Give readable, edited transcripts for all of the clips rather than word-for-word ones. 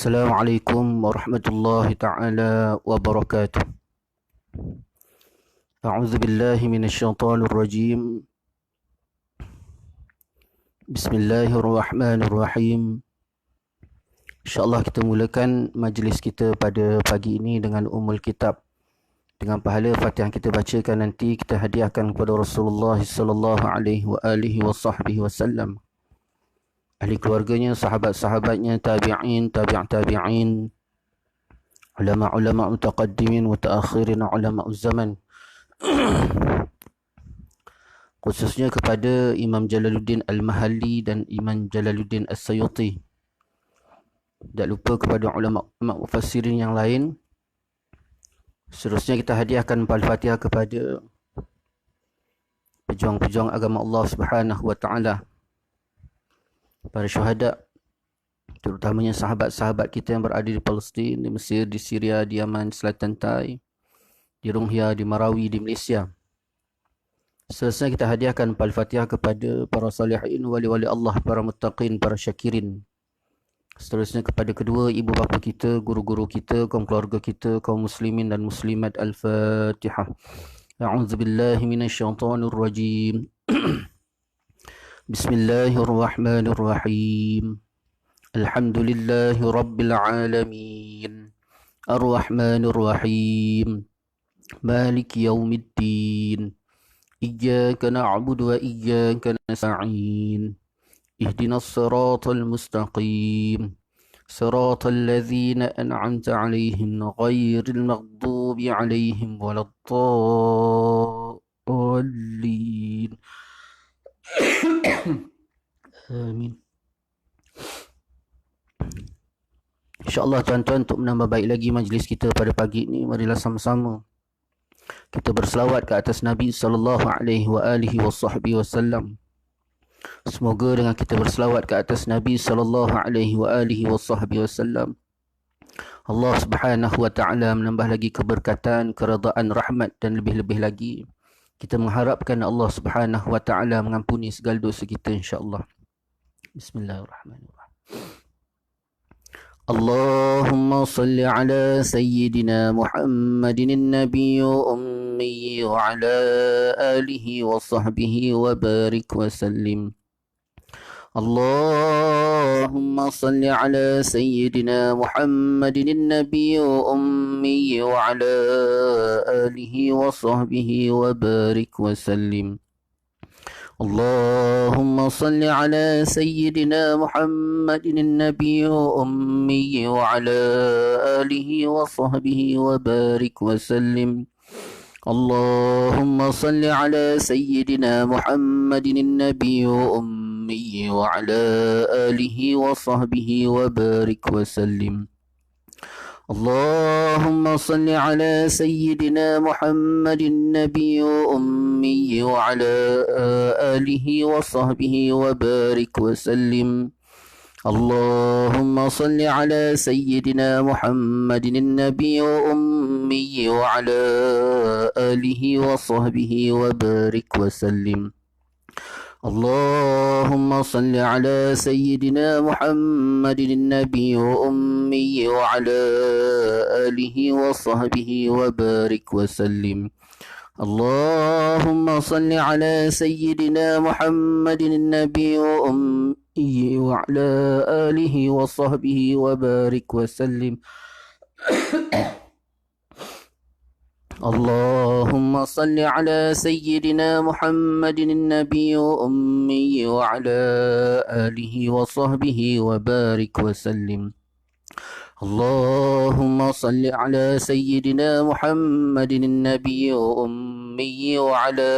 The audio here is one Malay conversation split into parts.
Assalamualaikum warahmatullahi taala wabarakatuh. A'udzu billahi minasyaitonir rajim. Bismillahirrahmanirrahim. InsyaAllah kita mulakan majlis kita pada pagi ini dengan Ummul Kitab. Dengan pahala Fatihah kita bacakan nanti kita hadiahkan kepada Rasulullah sallallahu alaihi wasallam. Ahli keluarganya, sahabat-sahabatnya, tabi'in, tabi'in, ulama-ulama mutaqaddimin, mutaakhirin, ulama zaman. Khususnya kepada Imam Jalaluddin Al-Mahalli dan Imam Jalaluddin As-Sayuti. Tak lupa kepada ulama mufassirin yang lain. Seterusnya kita hadiahkan Al-Fatihah kepada pejuang-pejuang agama Allah Subhanahu wa taala. Para syuhada, terutamanya sahabat-sahabat kita yang berada di Palestin, di Mesir, di Syria, di Yaman, Selatan Tai, di Rohingya, di Marawi, di Malaysia. Seterusnya kita hadiahkan Al-Fatihah kepada para salihin, wali-wali Allah, para muttaqin, para syakirin. Seterusnya kepada kedua ibu bapa kita, guru-guru kita, kaum keluarga kita, kaum muslimin dan muslimat. Al-Fatihah. A'udzubillahi minasyaitonirrajim. Bismillahirrahmanirrahim. Alhamdulillahi rabbil alamin. Ar-Rahmanir Rahim. Maliki yaumiddin. Iyyaka na'budu wa iyyaka nasta'in. Ihdinas siratal mustaqim. Siratal ladzina an'amta 'alaihim ghairil maghdubi 'alaihim waladdallin. Amin. InsyaAllah tuan-tuan, untuk menambah baik lagi majlis kita pada pagi ini, marilah sama-sama kita berselawat ke atas Nabi SAW. Semoga dengan kita berselawat ke atas Nabi SAW, Allah Subhanahu wa taala menambah lagi keberkatan, keredaan, rahmat dan lebih-lebih lagi kita mengharapkan Allah Subhanahu wa taala mengampuni segala dosa kita insya-Allah. Bismillahirrahmanirrahim. Allahumma salli ala sayyidina Muhammadin an-nabiy ummi wa ala alihi wa sahbihi wa barik wa sallim. Allahumma salli ala sayyidina Muhammadin an-nabiy ummi wa ala alihi wa sahbihi wa barik wa sallim. اللهم صل على سيدنا محمد النبي أمي وعلى آله وصحبه وبارك وسلم. اللهم صل على سيدنا محمد النبي أمي وعلى آله وصحبه وبارك وسلم. اللهم صل على سيدنا محمد النبي أمي وعلى آله وصحبه وبارك وسلم. اللهم صل على سيدنا محمد النبي أمي وعلى آله وصحبه وبارك وسلم. اللهم صل على سيدنا محمد النبي أمي وعلى آله وصحبه وبارك وسلم. اللهم صل على سيدنا محمد النبي أمي وعلى آله وصحبه وبارك وسلم. اللهم صل على سيدنا محمد النبي أمي وعلى آله وصحبه وبارك وسلم. اللهم صل على سيدنا محمد النبي أمي وعلى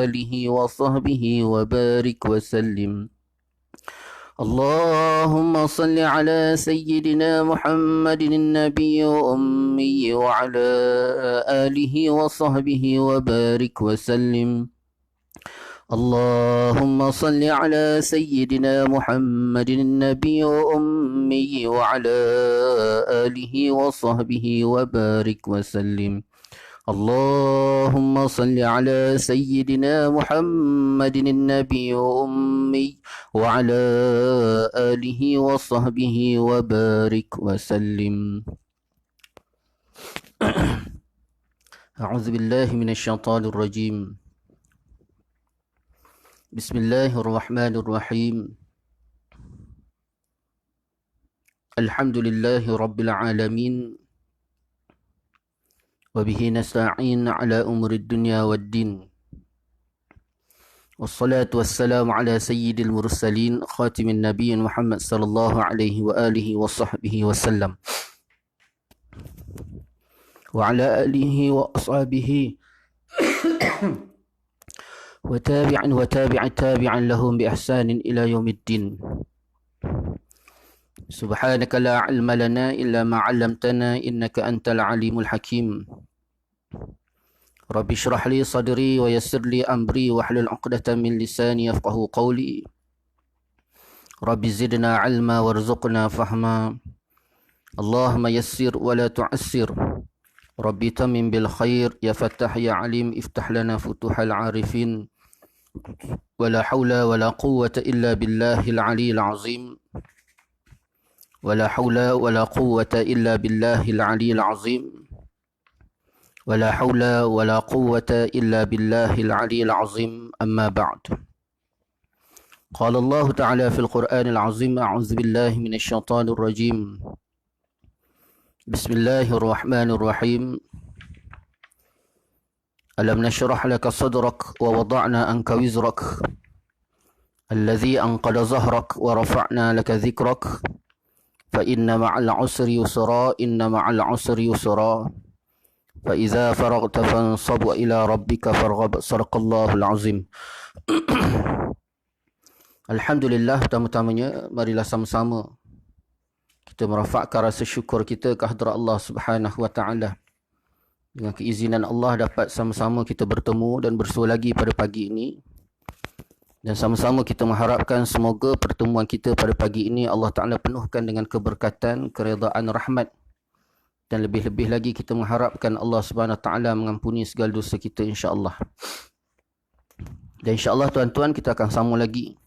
آله وصحبه وبارك وسلم. اللهم صل على سيدنا محمد النبي أمي وعلى آله وصحبه وبارك وسلم. اللهم صل على سيدنا محمد النبي أمي وعلى آله وصحبه وبارك وسلم. اللهم صل على سيدنا محمد النبي الأمي وعلى آله وصحبه وبارك وسلم. أعوذ بالله من الشيطان الرجيم. بسم الله الرحمن الرحيم. الحمد لله رب العالمين، وبه نستعين على أمور الدنيا والدين، والصلاة والسلام على سيد المرسلين خاتم النبي محمد صلى الله عليه وآله وصحبه وسلم، وعلى آله وأصحابه وتابع تابعا لهم بإحسان إلى يوم الدين. سبحانك لا علم لنا إلا ما علمتنا إنك أنت العليم الحكيم. رب اشرح لي صدري ويسر لي أمري واحلل عقدة من لساني يفقهوا قولي. رب زدنا علما وارزقنا فهما. اللهم يسر ولا تعسر. ربي تمم بالخير. يا فتاح يا عليم افتح لنا فتوح العارفين. ولا حول ولا قوة إلا بالله العلي العظيم. ولا حول ولا قوة إلا بالله العلي العظيم. ولا حول ولا قوة إلا بالله العلي العظيم. أما بعد. قال الله تعالى في القرآن العظيم: أعوذ بالله من الشيطان الرجيم. بسم الله الرحمن الرحيم. ألم نشرح لك صدرك ووضعنا عنك وزرك الذي أنقض ظهرك ورفعنا لك ذكرك فإن مع العسر يسرا إن مع العسر يسرا فإذا فرغت فانصب إلى ربك فارغب. صدق الله العظيم. Alhamdulillah, pertama-tamanya marilah sama-sama kita merafakkan rasa syukur kita ke hadirat Allah Subhanahu wa taala. Dengan keizinan Allah dapat sama-sama kita bertemu dan bersua lagi pada pagi ini. Dan sama-sama kita mengharapkan semoga pertemuan kita pada pagi ini Allah Ta'ala penuhkan dengan keberkatan, keredaan, rahmat. Dan lebih-lebih lagi kita mengharapkan Allah Subhanahu Wa Ta'ala mengampuni segala dosa kita, insya-Allah. Dan insya-Allah tuan-tuan, kita akan sambung lagi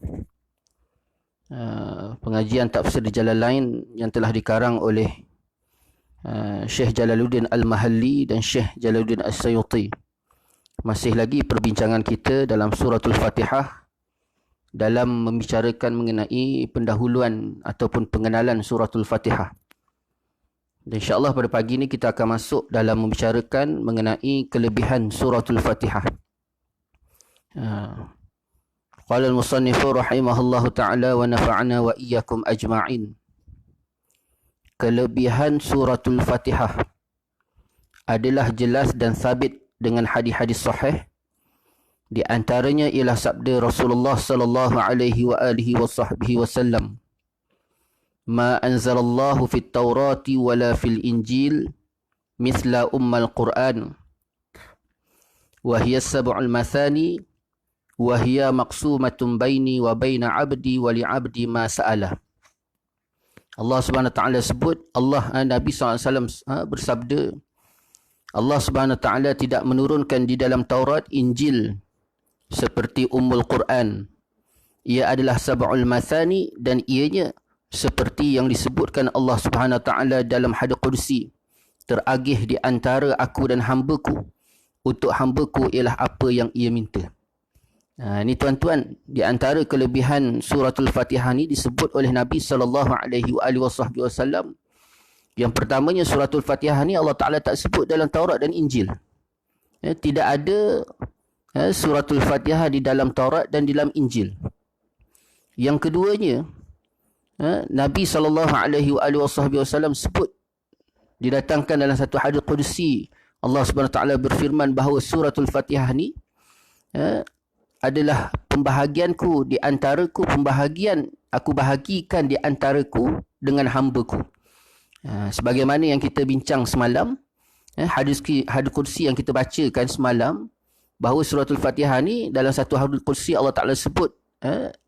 pengajian tafsir di jalan lain yang telah dikarang oleh Syekh Jalaluddin Al-Mahalli dan Syekh Jalaluddin As-Sayuti. Masih lagi perbincangan kita dalam suratul Fatihah dalam membicarakan mengenai pendahuluan ataupun pengenalan suratul Fatihah. Dan insya-Allah pada pagi ini kita akan masuk dalam membicarakan mengenai kelebihan suratul Fatihah. Qala al-musannifu rahimahullahu ta'ala wa nafa'ana wa iyyakum ajma'in. Kelebihan suratul Fatihah adalah jelas dan sabit dengan hadis-hadis sahih. Di antaranya ialah sabda Rasulullah sallallahu alaihi wa alihi wasallam, "Ma anzalallahu fit Taurati wala fil Injil mithla ummal Qur'an wa hiya sab'ul mathani wa hiya maqsumatun baini wa baina 'abdi wa li 'abdi ma sa'ala." Allah Subhanahu wa taala sebut, Nabi SAW bersabda, Allah Subhanahu wa taala tidak menurunkan di dalam Taurat, Injil seperti Ummul Quran. Ia adalah sab'ul mathani dan ianya seperti yang disebutkan Allah Subhanahu wa taala dalam hadis qudsi, teragih di antara aku dan hamba-Ku. Untuk hamba-Ku ialah apa yang ia minta. Ini tuan-tuan, di antara kelebihan suratul Fatihah ni disebut oleh Nabi sallallahu alaihi wasallam. Yang pertamanya, suratul Fatihah ni Allah Taala tak sebut dalam Taurat dan Injil. Tidak ada suratul Fatihah di dalam Taurat dan di dalam Injil. Yang keduanya, Nabi sallallahu alaihi wasallam sebut, didatangkan dalam satu hadis qudsi, Allah Subhanahu wa taala berfirman bahawa suratul Fatihah ni adalah pembahagianku di antaraku, pembahagian aku bahagikan di antaraku dengan hamba-Ku. Sebagaimana yang kita bincang semalam, hadis qudsi yang kita bacakan semalam, bahawa suratul Fatihah ni dalam satu hadis qudsi Allah Taala sebut,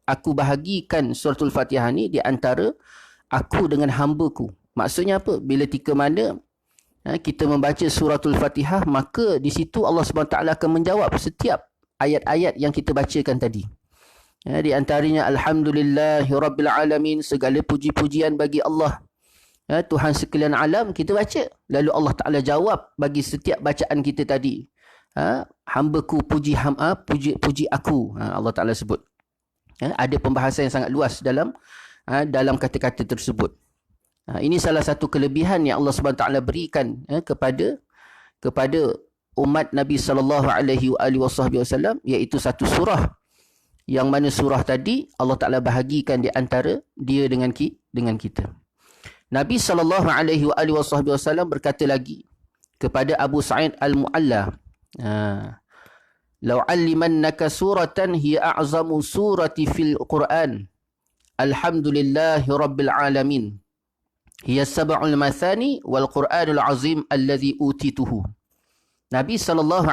aku bahagikan suratul Fatihah ni di antara aku dengan hamba-Ku. Maksudnya apa? Bila tika mana kita membaca suratul Fatihah, maka di situ Allah SWT akan menjawab setiap ayat-ayat yang kita bacakan tadi. Di antaranya Alhamdulillahirabbil alamin, segala puji-pujian bagi Allah, Tuhan sekalian alam, kita baca. Lalu Allah Taala jawab bagi setiap bacaan kita tadi. Hamba-Ku puji aku. Allah Taala sebut. Ada pembahasan yang sangat luas dalam kata-kata tersebut. Ini salah satu kelebihan yang Allah SWT berikan kepada umat Nabi SAW, iaitu satu surah, yang mana surah tadi Allah Ta'ala bahagikan di antara dia dengan kita. Nabi SAW berkata lagi kepada Abu Sa'id Al-Mu'alla, "Law 'allimannaka suratan hiya a'zamu surati fil Qur'an. Alhamdulillahi rabbil alamin. Hiya sab'ul mathani wal Qur'anul azim alladhi utituhu." Nabi SAW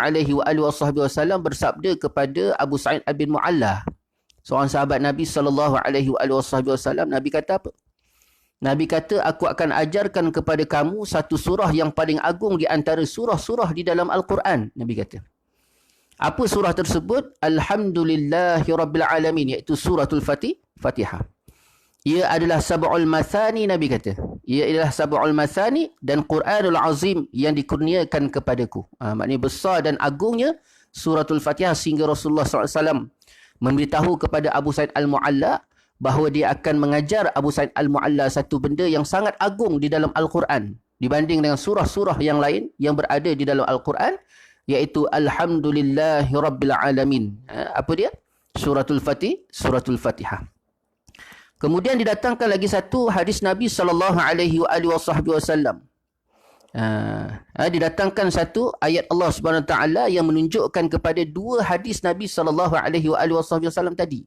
bersabda kepada Abu Sa'id bin Mu'alla, seorang sahabat Nabi SAW. Nabi kata apa? Nabi kata, "Aku akan ajarkan kepada kamu satu surah yang paling agung di antara surah-surah di dalam Al-Quran." Nabi kata. Apa surah tersebut? Alhamdulillahi rabbil alamin, iaitu suratul Fatihah. Ia adalah sab'ul mathani, Nabi kata. Ia adalah sab'ul mathani dan Quranul azim yang dikurniakan kepadaku. Maknanya besar dan agungnya suratul Fatihah, sehingga Rasulullah SAW memberitahu kepada Abu Sa'id Al-Mu'alla bahawa dia akan mengajar Abu Sa'id Al-Mu'alla satu benda yang sangat agung di dalam Al-Quran dibanding dengan surah-surah yang lain yang berada di dalam Al-Quran, iaitu Alhamdulillahi rabbil alamin. Apa dia? Suratul Fatihah. Kemudian didatangkan lagi satu hadis Nabi SAW. Didatangkan satu ayat Allah Subhanahu Wa Taala yang menunjukkan kepada dua hadis Nabi SAW tadi.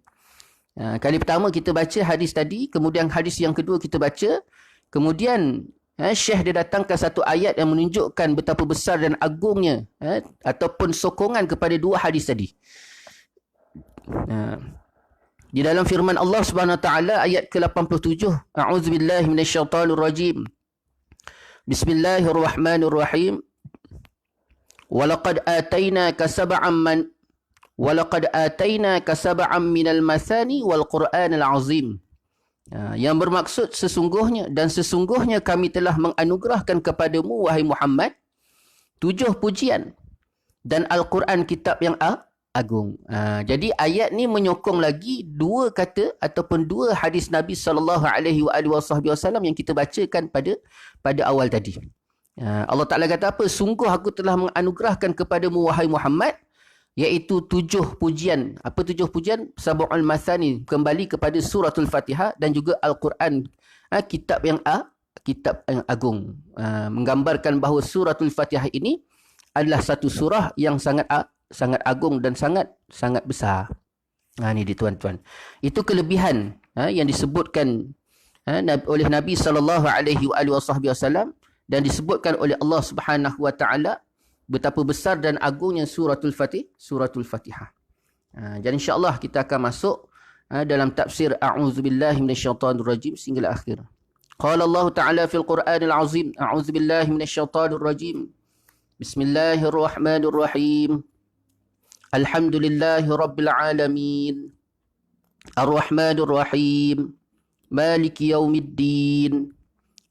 Kali pertama kita baca hadis tadi, kemudian hadis yang kedua kita baca, kemudian Syekh dia datangkan satu ayat yang menunjukkan betapa besar dan agungnya ataupun sokongan kepada dua hadis tadi. Di dalam firman Allah Subhanahu Wa Taala ayat ke-87, A'udzubillahi minasyaitonirrajim. Bismillahirrahmanirrahim. Walaqad atainaka sab'an minal mathani wal Qur'anil azim. Yang bermaksud sesungguhnya kami telah menganugerahkan kepadamu wahai Muhammad 7 pujian dan Al-Quran kitab yang agung. Jadi ayat ni menyokong lagi dua kata ataupun dua hadis Nabi SAW yang kita bacakan pada awal tadi. Allah Ta'ala kata apa? Sungguh aku telah menganugerahkan kepadamu wahai Muhammad, iaitu 7 pujian. Apa 7 pujian? Sab'ul mathani, kembali kepada suratul Fatihah, dan juga Al-Quran, kitab yang agung. Menggambarkan bahawa suratul Fatihah ini adalah satu surah yang sangat agung dan sangat besar. Ini di tuan-tuan. Itu kelebihan yang disebutkan oleh Nabi SAW dan disebutkan oleh Allah Subhanahu Wa Taala betapa besar dan agungnya suratul Fatihah. Jadi insya-Allah kita akan masuk dalam tafsir A'udzubillahi minasyaitonirrajim sehingga akhir. Qala Allah Ta'ala fil Qur'anil Azim, A'udzubillahi minasyaitonirrajim. Bismillahirrahmanirrahim. Alhamdulillahi rabbil alamin. Ar-Rahmanir Rahim. Maliki yaumiddin.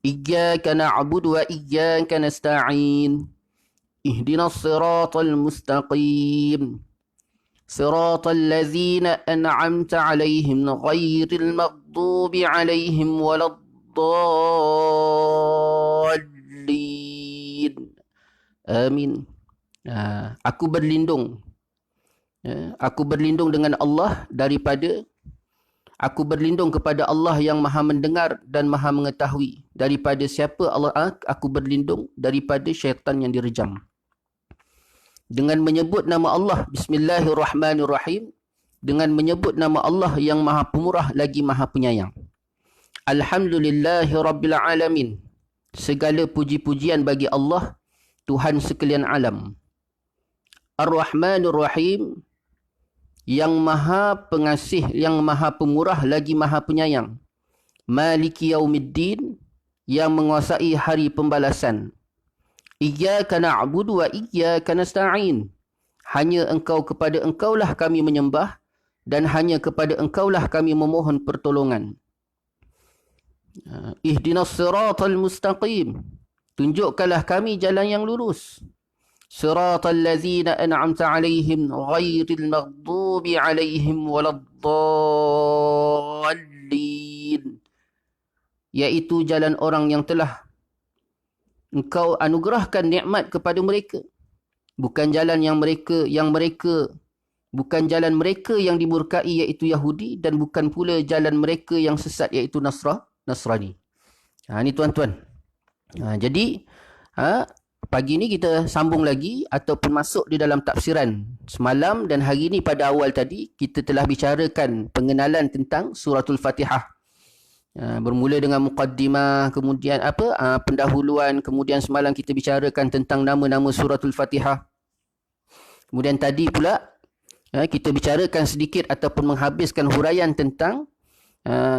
Iyyaka na'budu wa iyyaka nasta'in. Ihdinas siratal mustaqim. Siratal ladzina an'amta 'alaihim ghairil maghdubi 'alaihim waladdallin. Amin. Aku berlindung. Aku berlindung dengan Allah Aku berlindung kepada Allah yang maha mendengar dan maha mengetahui. Daripada siapa Allah? Aku berlindung daripada syaitan yang direjam. Dengan menyebut nama Allah, Bismillahirrahmanirrahim. Dengan menyebut nama Allah yang maha pemurah lagi maha penyayang. Alhamdulillahi rabbil alamin. Segala puji-pujian bagi Allah, Tuhan sekalian alam. Ar-Rahmanir Rahim, yang maha pengasih, yang maha pemurah lagi maha penyayang. Maliki yaumiddin, yang menguasai hari pembalasan. Iyyaka na'budu wa iyyaka nasta'in. Hanya engkau, kepada engkaulah kami menyembah dan hanya kepada engkaulah kami memohon pertolongan. Ihdinas siratal mustaqim. Tunjukkanlah kami jalan yang lurus. Siratal ladzina an'amta 'alaihim ghairil maghdubi 'alaihim waladdallin. Iaitu jalan orang yang telah engkau anugerahkan nikmat kepada mereka. Bukan jalan bukan jalan mereka yang dimurkai iaitu Yahudi, dan bukan pula jalan mereka yang sesat iaitu Nasrani. Ini tuan-tuan. Jadi pagi ni kita sambung lagi ataupun masuk di dalam tafsiran semalam, dan hari ni pada awal tadi kita telah bicarakan pengenalan tentang suratul Fatihah. Bermula dengan muqaddimah, kemudian pendahuluan, kemudian semalam kita bicarakan tentang nama-nama suratul Fatihah. Kemudian tadi pula kita bicarakan sedikit ataupun menghabiskan huraian tentang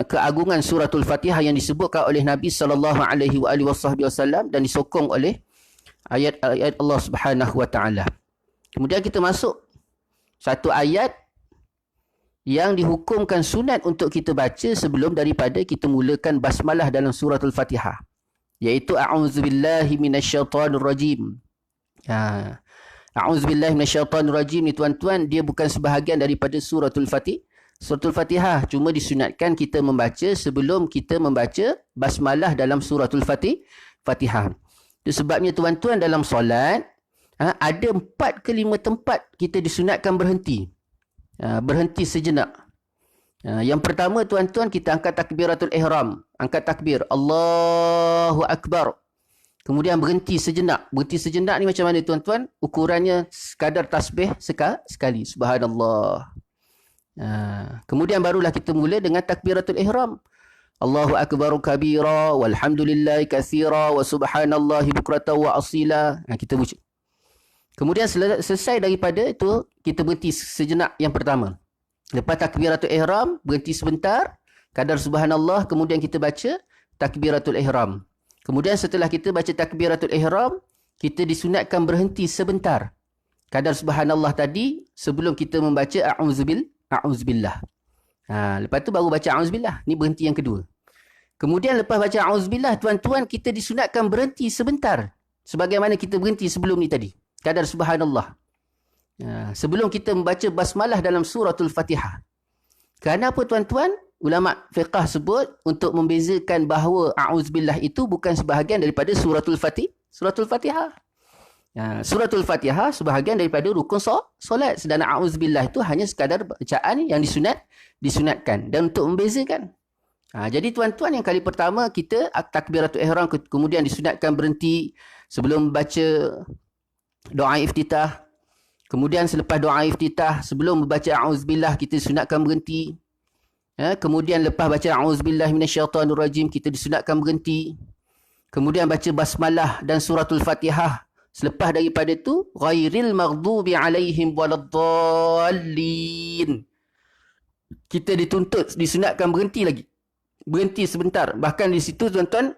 keagungan suratul Fatihah yang disebutkan oleh Nabi SAW dan disokong oleh ayat-ayat Allah Subhanahu Wa Taala. Kemudian kita masuk satu ayat yang dihukumkan sunat untuk kita baca sebelum daripada kita mulakan basmalah dalam suratul Fatihah, iaitu a'udzubillahi minasyaitonir rajim. A'udzubillahi minasyaitonir rajim ni tuan-tuan, dia bukan sebahagian daripada suratul Fatihah, cuma disunatkan kita membaca sebelum kita membaca basmalah dalam suratul Fatihah. Itu sebabnya tuan-tuan dalam solat ada 4 ke 5 tempat kita disunatkan berhenti. Berhenti sejenak. Yang pertama tuan-tuan, kita angkat takbiratul ihram, angkat takbir Allahu Akbar. Kemudian berhenti sejenak. Berhenti sejenak ni macam mana tuan-tuan? Ukurannya sekadar tasbih sekali. Subhanallah. Kemudian barulah kita mula dengan takbiratul ihram. Allahu Akbar kabira walhamdulillahi katsira wa subhanallahi bukratan wa asila. Kita baca. Kemudian selesai daripada itu, kita berhenti sejenak yang pertama. Lepas takbiratul ihram, berhenti sebentar, kadar subhanallah, kemudian kita baca takbiratul ihram. Kemudian setelah kita baca takbiratul ihram, kita disunatkan berhenti sebentar. Kadar subhanallah tadi sebelum kita membaca a'udzubillah. Lepas tu baru baca a'udzubillah. Ni berhenti yang kedua. Kemudian lepas baca a'udzubillah, tuan-tuan, kita disunatkan berhenti sebentar. Sebagaimana kita berhenti sebelum ni tadi. Kadar subhanallah. Sebelum kita membaca basmalah dalam suratul Fatihah. Kenapa tuan-tuan? Ulama fiqah sebut untuk membezakan bahawa a'udzubillah itu bukan sebahagian daripada suratul Fatihah. Suratul Fatihah sebahagian daripada rukun solat, sedangkan a'udzubillah itu hanya sekadar bacaan yang disunatkan. Dan untuk membezakan. Jadi tuan-tuan, yang kali pertama kita takbiratul ihram, kemudian disunatkan berhenti sebelum baca doa iftitah. Kemudian selepas doa iftitah, sebelum membaca a'udzubillah, kita disunatkan berhenti. Kemudian lepas baca a'udzubillahi minasyaitonir rajim, kita disunatkan berhenti. Kemudian baca basmalah dan suratul Fatihah. Selepas daripada itu, ghairil maghdubi alaihim waladdallin. Kita disunatkan berhenti lagi. Berhenti sebentar. Bahkan di situ tuan-tuan,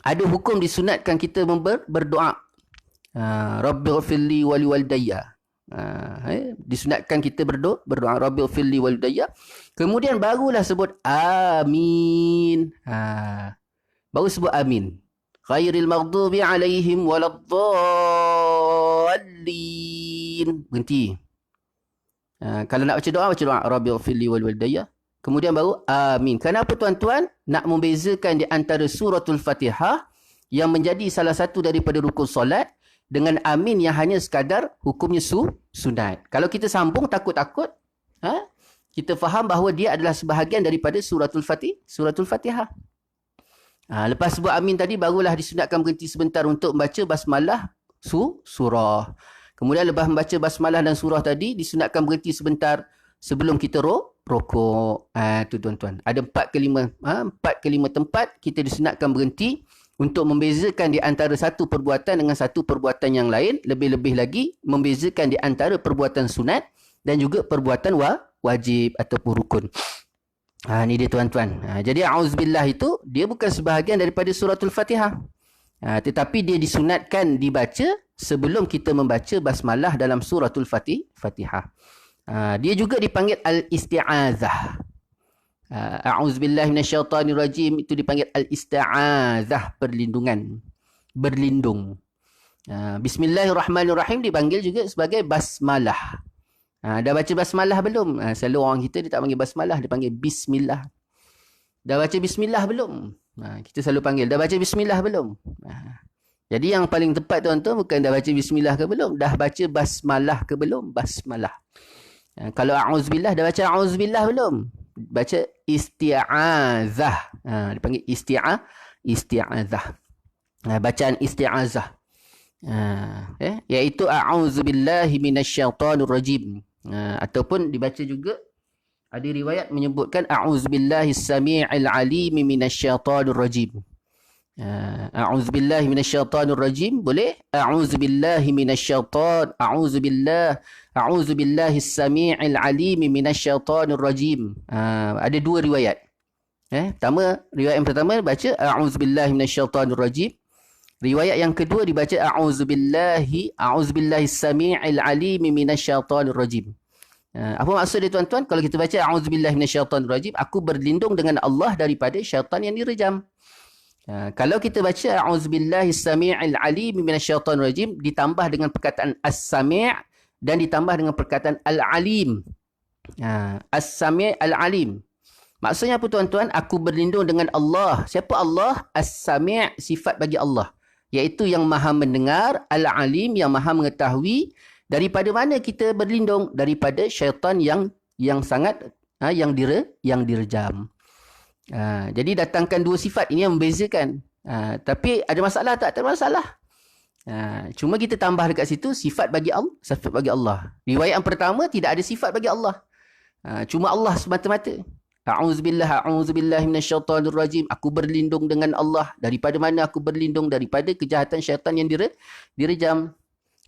ada hukum disunatkan kita berdoa. Rabbighfirli wali walidayya. Disunatkan kita berdoa Rabbighfirli wali walidayya. Kemudian barulah sebut amin. Baru sebut amin. Ghairil maghdubi alaihim waladdallin. Berhenti. Kalau nak baca doa Rabbighfirli wali walidayya. Kemudian baru amin. Kenapa tuan-tuan? Nak membezakan di antara suratul Fatihah yang menjadi salah satu daripada rukun solat dengan amin yang hanya sekadar hukumnya sunat. Kalau kita sambung takut-takut, kita faham bahawa dia adalah sebahagian daripada suratul Fatihah. Lepas sebut amin tadi, barulah disunatkan berhenti sebentar untuk membaca basmalah surah. Kemudian lepas membaca basmalah dan surah tadi, disunatkan berhenti sebentar sebelum kita rokok. Tu tuan-tuan. Ada 4 ke 5 tempat kita disunatkan berhenti untuk membezakan di antara satu perbuatan dengan satu perbuatan yang lain. Lebih-lebih lagi, membezakan di antara perbuatan sunat dan juga perbuatan wajib ataupun rukun. Ni dia tuan-tuan. Jadi a'udzubillah itu, dia bukan sebahagian daripada suratul Fatihah. Tetapi dia disunatkan dibaca sebelum kita membaca basmalah dalam suratul Fatihah. Dia juga dipanggil al-isti'azah. A'udzubillahi minasyaitanirrajim itu dipanggil al-isti'azah, perlindungan, berlindung. Bismillahirrahmanirrahim dipanggil juga sebagai basmalah. Dah baca basmalah belum? Selalu orang kita dia tak panggil basmalah, dia panggil bismillah. Dah baca bismillah belum? Kita selalu panggil, dah baca bismillah belum? Jadi yang paling tepat tuan-tuan bukan dah baca bismillah ke belum, dah baca basmalah ke belum? Basmalah. Kalau a'udzubillah, dah baca a'udzubillah belum? Baca isti'azah. Dipanggil isti'azah. Bacaan isti'azah. Iaitu a'udzubillahi minasyaitanirrajim. Ataupun dibaca juga, ada riwayat menyebutkan a'udzubillahi samii'il 'alim minasyaitanirrajim. A'udzubillahi minasyaitanirrajim boleh, a'udzubillahi minasyaitan, a'udzubillahi samii'il 'alim minasyaitanirrajim. Ada dua riwayat. Riwayat yang pertama baca a'udzubillahi minasyaitanirrajim. Riwayat yang kedua dibaca a'udzubillahi samii'il 'alim minasyaitanirrajim. Apa maksud dia tuan-tuan? Kalau kita baca a'udzubillahi minasyaitanirrajim, aku berlindung dengan Allah daripada syaitan yang direjam. Kalau kita baca a'udzubillahi samii'il 'alim minasyaitanirrajim ditambah dengan perkataan as-sami' dan ditambah dengan perkataan al-alim. As-sami' al-alim. Maksudnya apa tuan-tuan? Aku berlindung dengan Allah. Siapa Allah? As-sami' sifat bagi Allah, iaitu yang maha mendengar, al-alim yang maha mengetahui. Daripada mana kita berlindung? Daripada syaitan yang sangat yang direjam. Jadi datangkan dua sifat ini yang membezakan. Tapi ada masalah tak? Tak ada masalah. Cuma kita tambah dekat situ sifat bagi Allah. Riwayat yang pertama tidak ada sifat bagi Allah. Cuma Allah semata-mata. A'udzubillahi minasyaitanirrajim. Aku berlindung dengan Allah. Daripada mana aku berlindung? Daripada kejahatan syaitan yang direjam.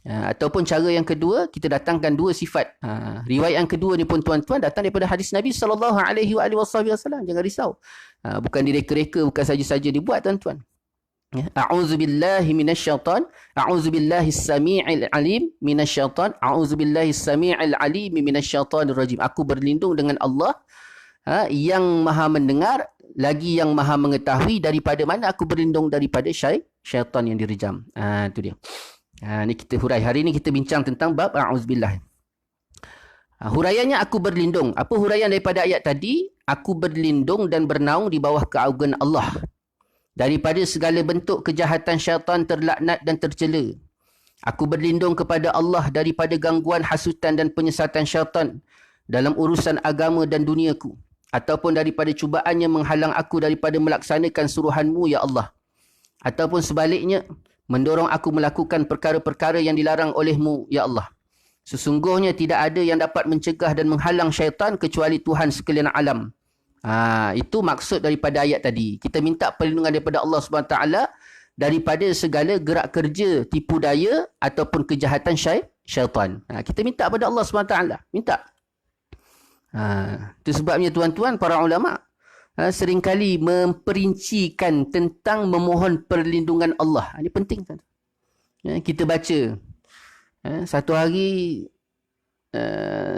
Ataupun cara yang kedua, kita datangkan dua sifat. Riwayat yang kedua ni pun tuan-tuan datang daripada hadis Nabi SAW. Jangan risau. Bukan direka-reka, bukan saja-saja dibuat tuan-tuan. A'udzubillahi minasyaitan, a'udzubillahi samii'il 'alim minasyaitan, a'udzubillahi samii'il 'alim minasyaitanirrajim. Aku berlindung dengan Allah yang maha mendengar lagi yang maha mengetahui. Daripada mana aku berlindung? Daripada syaitan yang direjam. Itu dia. Ni kita hurai. Hari ni kita bincang tentang bab a'udzubillah. Huraiannya aku berlindung. Apa huraian daripada ayat tadi? Aku berlindung dan bernaung di bawah keagungan Allah daripada segala bentuk kejahatan syaitan terlaknat dan tercela. Aku berlindung kepada Allah daripada gangguan, hasutan dan penyesatan syaitan dalam urusan agama dan duniaku, ataupun daripada cubaannya menghalang aku daripada melaksanakan suruhanmu ya Allah, ataupun sebaliknya mendorong aku melakukan perkara-perkara yang dilarang olehmu ya Allah. Sesungguhnya tidak ada yang dapat mencegah dan menghalang syaitan kecuali Tuhan sekalian alam. Itu maksud daripada ayat tadi. Kita minta perlindungan daripada Allah SWT daripada segala gerak kerja, tipu daya ataupun kejahatan syaitan. Kita minta pada Allah SWT. Minta. Itu sebabnya tuan-tuan, para ulama' seringkali memperincikan tentang memohon perlindungan Allah. Ini penting. Kita baca. Satu hari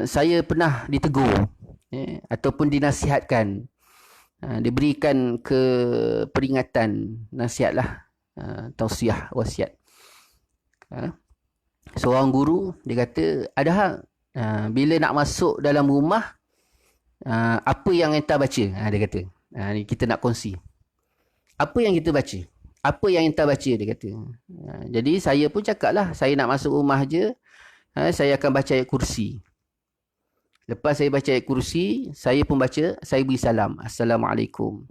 saya pernah ditegur ataupun dinasihatkan, diberikan peringatan, nasihatlah, tausiah, wasiat. Seorang guru dia kata, ada hal bila nak masuk dalam rumah, apa yang enta baca? Dia kata. Ni kita nak kongsi. Apa yang kita baca? Apa yang enta baca? Dia kata. Jadi saya pun cakaplah, saya nak masuk rumah je, saya akan baca ayat kursi. Lepas saya baca ayat kursi, saya pun baca, saya beri salam. Assalamualaikum.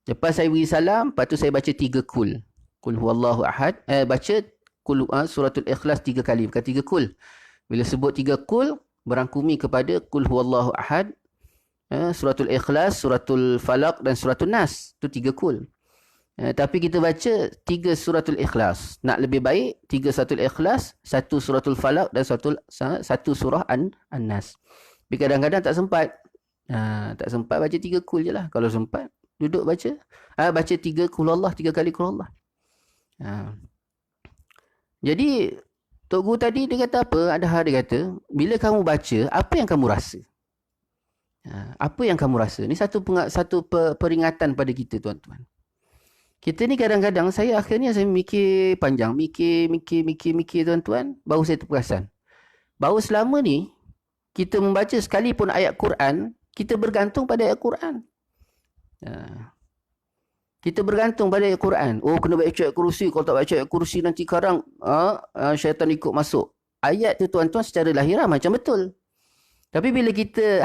Lepas saya beri salam, lepas tu saya baca 3 kul. Kul huwallahu ahad. Baca suratul ikhlas 3 kali. Bukan 3 kul. Bila sebut 3 kul, berangkumi kepada kul huwallahu ahad, suratul ikhlas, suratul falaq dan suratul nas. Itu 3 kul. Tapi kita baca 3 suratul ikhlas. Nak lebih baik 3 suratul ikhlas, 1 suratul falaq dan 1 surah an-nas. Tapi kadang-kadang tak sempat. Tak sempat baca 3 kul je lah. Kalau sempat, duduk baca. Baca 3 kul Allah, 3 kali kul Allah. Jadi Tok Guru tadi dia kata apa? Ada hal dia kata, bila kamu baca, apa yang kamu rasa? Apa yang kamu rasa? Ini satu peringatan pada kita, tuan-tuan. Kita ni kadang-kadang, saya mikir panjang, mikir, tuan-tuan, baru saya terperasan. Bahawa selama ni, kita membaca sekalipun ayat Quran, kita bergantung pada ayat Quran. Kita bergantung pada ayat Quran. Oh, kena baca ayat kursi. Kalau tak baca ayat kursi, nanti sekarang syaitan ikut masuk. Ayat tu, tuan-tuan, secara lahirah macam betul. Tapi bila kita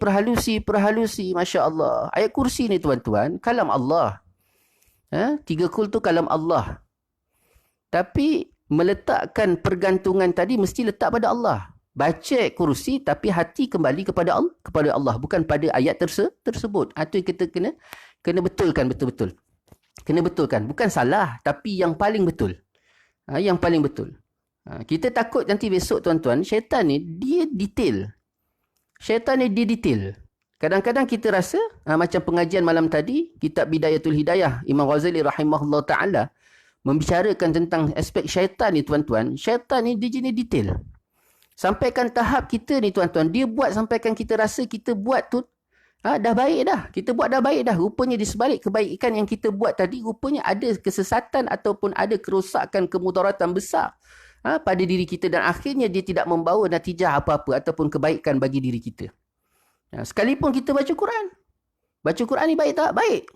perhalusi, Masya Allah. Ayat kursi ni, tuan-tuan, kalam Allah. 3 kul tu kalam Allah. Tapi meletakkan pergantungan tadi mesti letak pada Allah. Baca ayat kursi tapi hati kembali kepada Allah. Bukan pada ayat tersebut. Itu kita kena betulkan betul-betul. Kena betulkan. Bukan salah tapi yang paling betul. Yang paling betul. Kita takut nanti besok, tuan-tuan, syaitan ni dia detail. Kadang-kadang kita rasa macam pengajian malam tadi, kitab Bidayatul Hidayah, Imam Ghazali rahimahullah ta'ala membicarakan tentang aspek syaitan ni, tuan-tuan. Syaitan ni dia jenis detail. Sampaikan tahap kita ni, tuan-tuan, dia buat sampaikan kita rasa kita buat tu dah baik dah. Kita buat dah baik dah. Rupanya di sebalik kebaikan yang kita buat tadi, rupanya ada kesesatan ataupun ada kerosakan, kemudaratan besar pada diri kita, dan akhirnya dia tidak membawa natijah apa-apa ataupun kebaikan bagi diri kita. Sekalipun kita baca Quran. Baca Quran ni baik tak? Baik.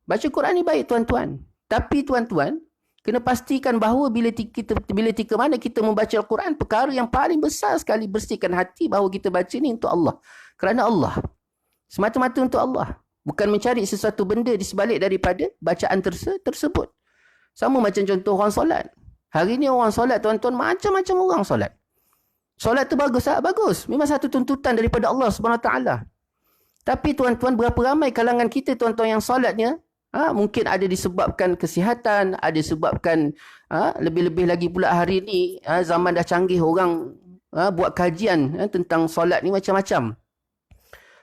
Baca Quran ni baik, tuan-tuan. Tapi, tuan-tuan, kena pastikan bahawa bila mana kita membaca Al-Quran, perkara yang paling besar sekali, bersihkan hati bahawa kita baca ni untuk Allah. Kerana Allah. Semata-mata untuk Allah. Bukan mencari sesuatu benda di sebalik daripada bacaan tersebut. Sama macam contoh orang solat. Hari ni orang solat, tuan-tuan, macam-macam orang solat. Solat tu bagus tak? Bagus. Memang satu tuntutan daripada Allah SWT. Tapi, tuan-tuan, berapa ramai kalangan kita, tuan-tuan, yang solatnya mungkin ada disebabkan kesihatan, ada disebabkan lebih-lebih lagi pula hari ni zaman dah canggih, orang buat kajian tentang solat ni macam-macam.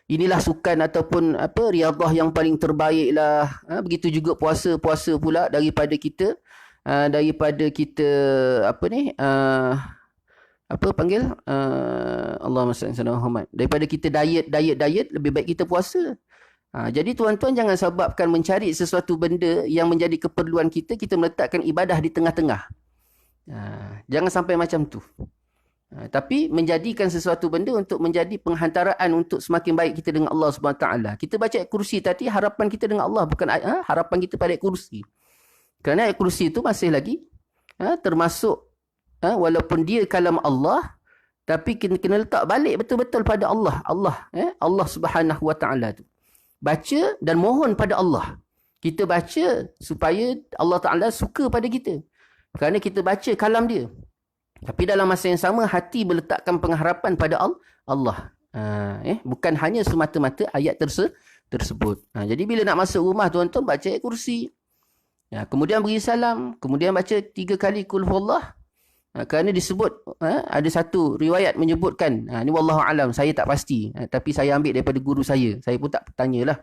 Inilah sukan ataupun riadah yang paling terbaik lah. Begitu juga puasa pula daripada kita Allahumma salli ala Muhammad. Daripada kita diet, lebih baik kita puasa. Jadi, tuan-tuan, jangan sebabkan mencari sesuatu benda yang menjadi keperluan kita meletakkan ibadah di tengah-tengah. Jangan sampai macam tu. Tapi menjadikan sesuatu benda untuk menjadi penghantaraan untuk semakin baik kita dengan Allah SWT. Kita baca ayat kursi tadi, harapan kita dengan Allah, bukan harapan kita pada ayat kursi. Kerana ayat kursi itu masih lagi termasuk, walaupun dia kalam Allah, tapi kena letak balik betul-betul pada Allah. Allah Subhanahu Wa Taala tu. Baca dan mohon pada Allah. Kita baca supaya Allah Ta'ala suka pada kita. Kerana kita baca kalam dia. Tapi dalam masa yang sama, hati meletakkan pengharapan pada Allah. Bukan hanya semata-mata ayat tersebut. Jadi bila nak masuk rumah, tuan-tuan, baca ayat kursi. Kemudian beri salam. Kemudian baca 3 kali Qul Huwallah. Kerana disebut, ada satu riwayat menyebutkan, ni wallahu alam, saya tak pasti, tapi saya ambil daripada guru saya pun tak bertanyalah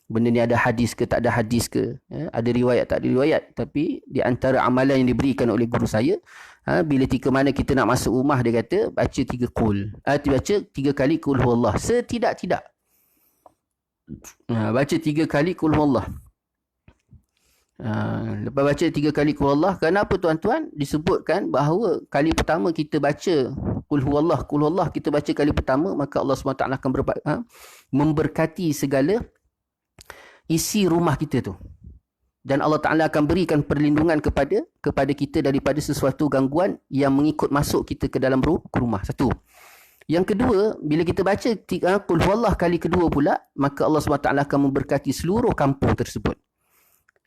benda ni ada hadis ke tak ada hadis ke, ada riwayat tak ada riwayat, tapi di antara amalan yang diberikan oleh guru saya, bila mana kita nak masuk rumah, dia kata baca 3 qul, baca 3 kali Qul Huwallah setidak-tidak, baca 3 kali Qul Huwallah. Lepas baca 3 kali Qul Huwallah, kenapa, tuan-tuan? Disebutkan bahawa kali pertama kita baca Qul Huwallah, kita baca kali pertama, maka Allah SWT akan memberkati segala isi rumah kita tu. Dan Allah Ta'ala akan berikan perlindungan kepada kita daripada sesuatu gangguan yang mengikut masuk kita ke dalam rumah. Satu. Yang kedua, bila kita baca Qul Huwallah kali kedua pula, maka Allah SWT akan memberkati seluruh kampung tersebut.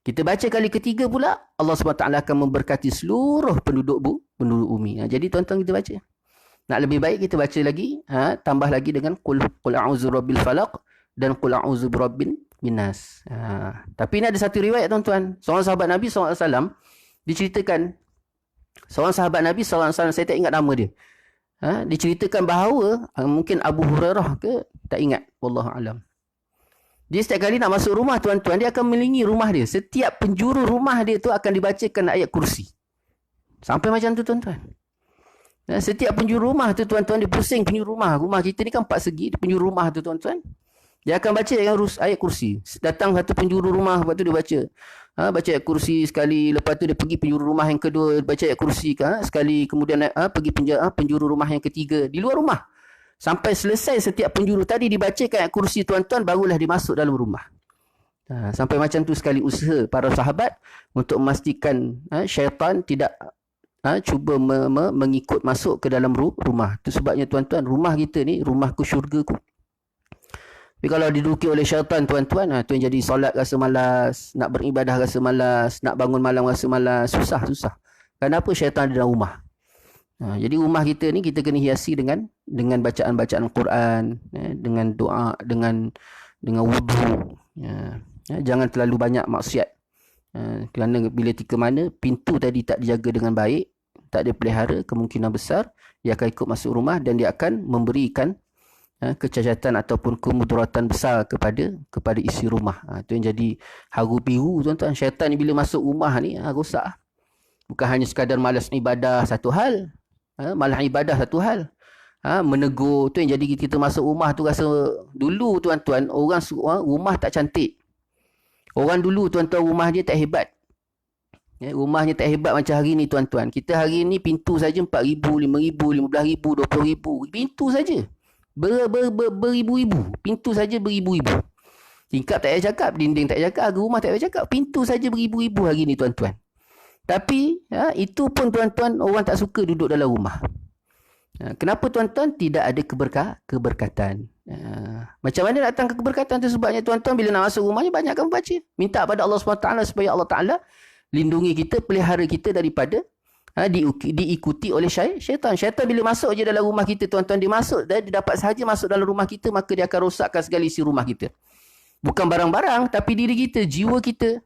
Kita baca kali ketiga pula, Allah SWT akan memberkati seluruh penduduk bumi. Jadi, tuan-tuan, kita baca. Nak lebih baik kita baca lagi, tambah lagi dengan Qul a'udzu birabbil falaq dan Qul a'udzu birabbin nas. Tapi ini ada satu riwayat, tuan-tuan. Seorang sahabat Nabi SAW diceritakan, seorang sahabat Nabi SAW, saya tak ingat nama dia. Diceritakan bahawa mungkin Abu Hurairah ke, tak ingat, wallahu alam. Dia setiap kali nak masuk rumah tuan-tuan, dia akan melilingi rumah dia. Setiap penjuru rumah dia tu akan dibacakan ayat kursi. Sampai macam tu tuan-tuan. Setiap penjuru rumah tu tuan-tuan, dia pusing penjuru rumah. Rumah kita ni kan 4 segi, penjuru rumah tu tuan-tuan. Dia akan baca ayat kursi. Datang satu penjuru rumah, lepas tu dia baca. Baca ayat kursi sekali, lepas tu dia pergi penjuru rumah yang kedua, baca ayat kursi sekali, kemudian pergi penjuru rumah yang ketiga, di luar rumah. Sampai selesai setiap penjuru tadi dibacakan ayat kursi tuan-tuan, barulah dia masuk dalam rumah. Sampai macam tu sekali usaha para sahabat untuk memastikan syaitan tidak cuba mengikut masuk ke dalam rumah. Itu sebabnya tuan-tuan, rumah kita ni, rumahku syurgaku. Tapi kalau diduduki oleh syaitan tuan-tuan, tu yang jadi solat rasa malas, nak beribadah rasa malas, nak bangun malam rasa malas, susah. Kenapa? Syaitan ada dalam rumah. Jadi rumah kita ni kita kena hiasi dengan bacaan-bacaan Quran, dengan doa, dengan wudu. Jangan terlalu banyak maksiat. Kerana bila tika mana pintu tadi tak dijaga dengan baik, tak dipelihara, kemungkinan besar dia akan ikut masuk rumah dan dia akan memberikan kecacatan ataupun kemudaratan besar kepada isi rumah. Itu yang jadi haru biru tuan-tuan. Syaitan ni bila masuk rumah ni rosak. Bukan hanya sekadar malas ibadah satu hal, malah ibadah satu hal. Menegur tu yang jadi kita masuk rumah tu rasa dulu tuan-tuan orang rumah tak cantik. Orang dulu tuan-tuan rumah dia tak hebat. Rumahnya tak hebat macam hari ni tuan-tuan. Kita hari ni pintu saja 4,000, 5,000, 15,000, 20,000. Pintu saja. Beribu-ribu. Pintu saja beribu-ribu. Tingkap tak payah cakap, dinding tak payah cakap, rumah tak payah cakap. Pintu saja beribu-ribu hari ni tuan-tuan. Tapi itu pun tuan-tuan orang tak suka duduk dalam rumah. Kenapa tuan-tuan? Tidak ada keberkatan. Macam mana datang ke keberkatan tu? Sebabnya tuan-tuan bila nak masuk rumahnya banyakkan membaca. Minta pada Allah SWT supaya Allah Ta'ala lindungi kita, pelihara kita daripada diikuti oleh syaitan. Syaitan bila masuk je dalam rumah kita tuan-tuan, dia masuk, dia dapat sahaja masuk dalam rumah kita, maka dia akan rosakkan segala isi rumah kita. Bukan barang-barang, tapi diri kita, jiwa kita.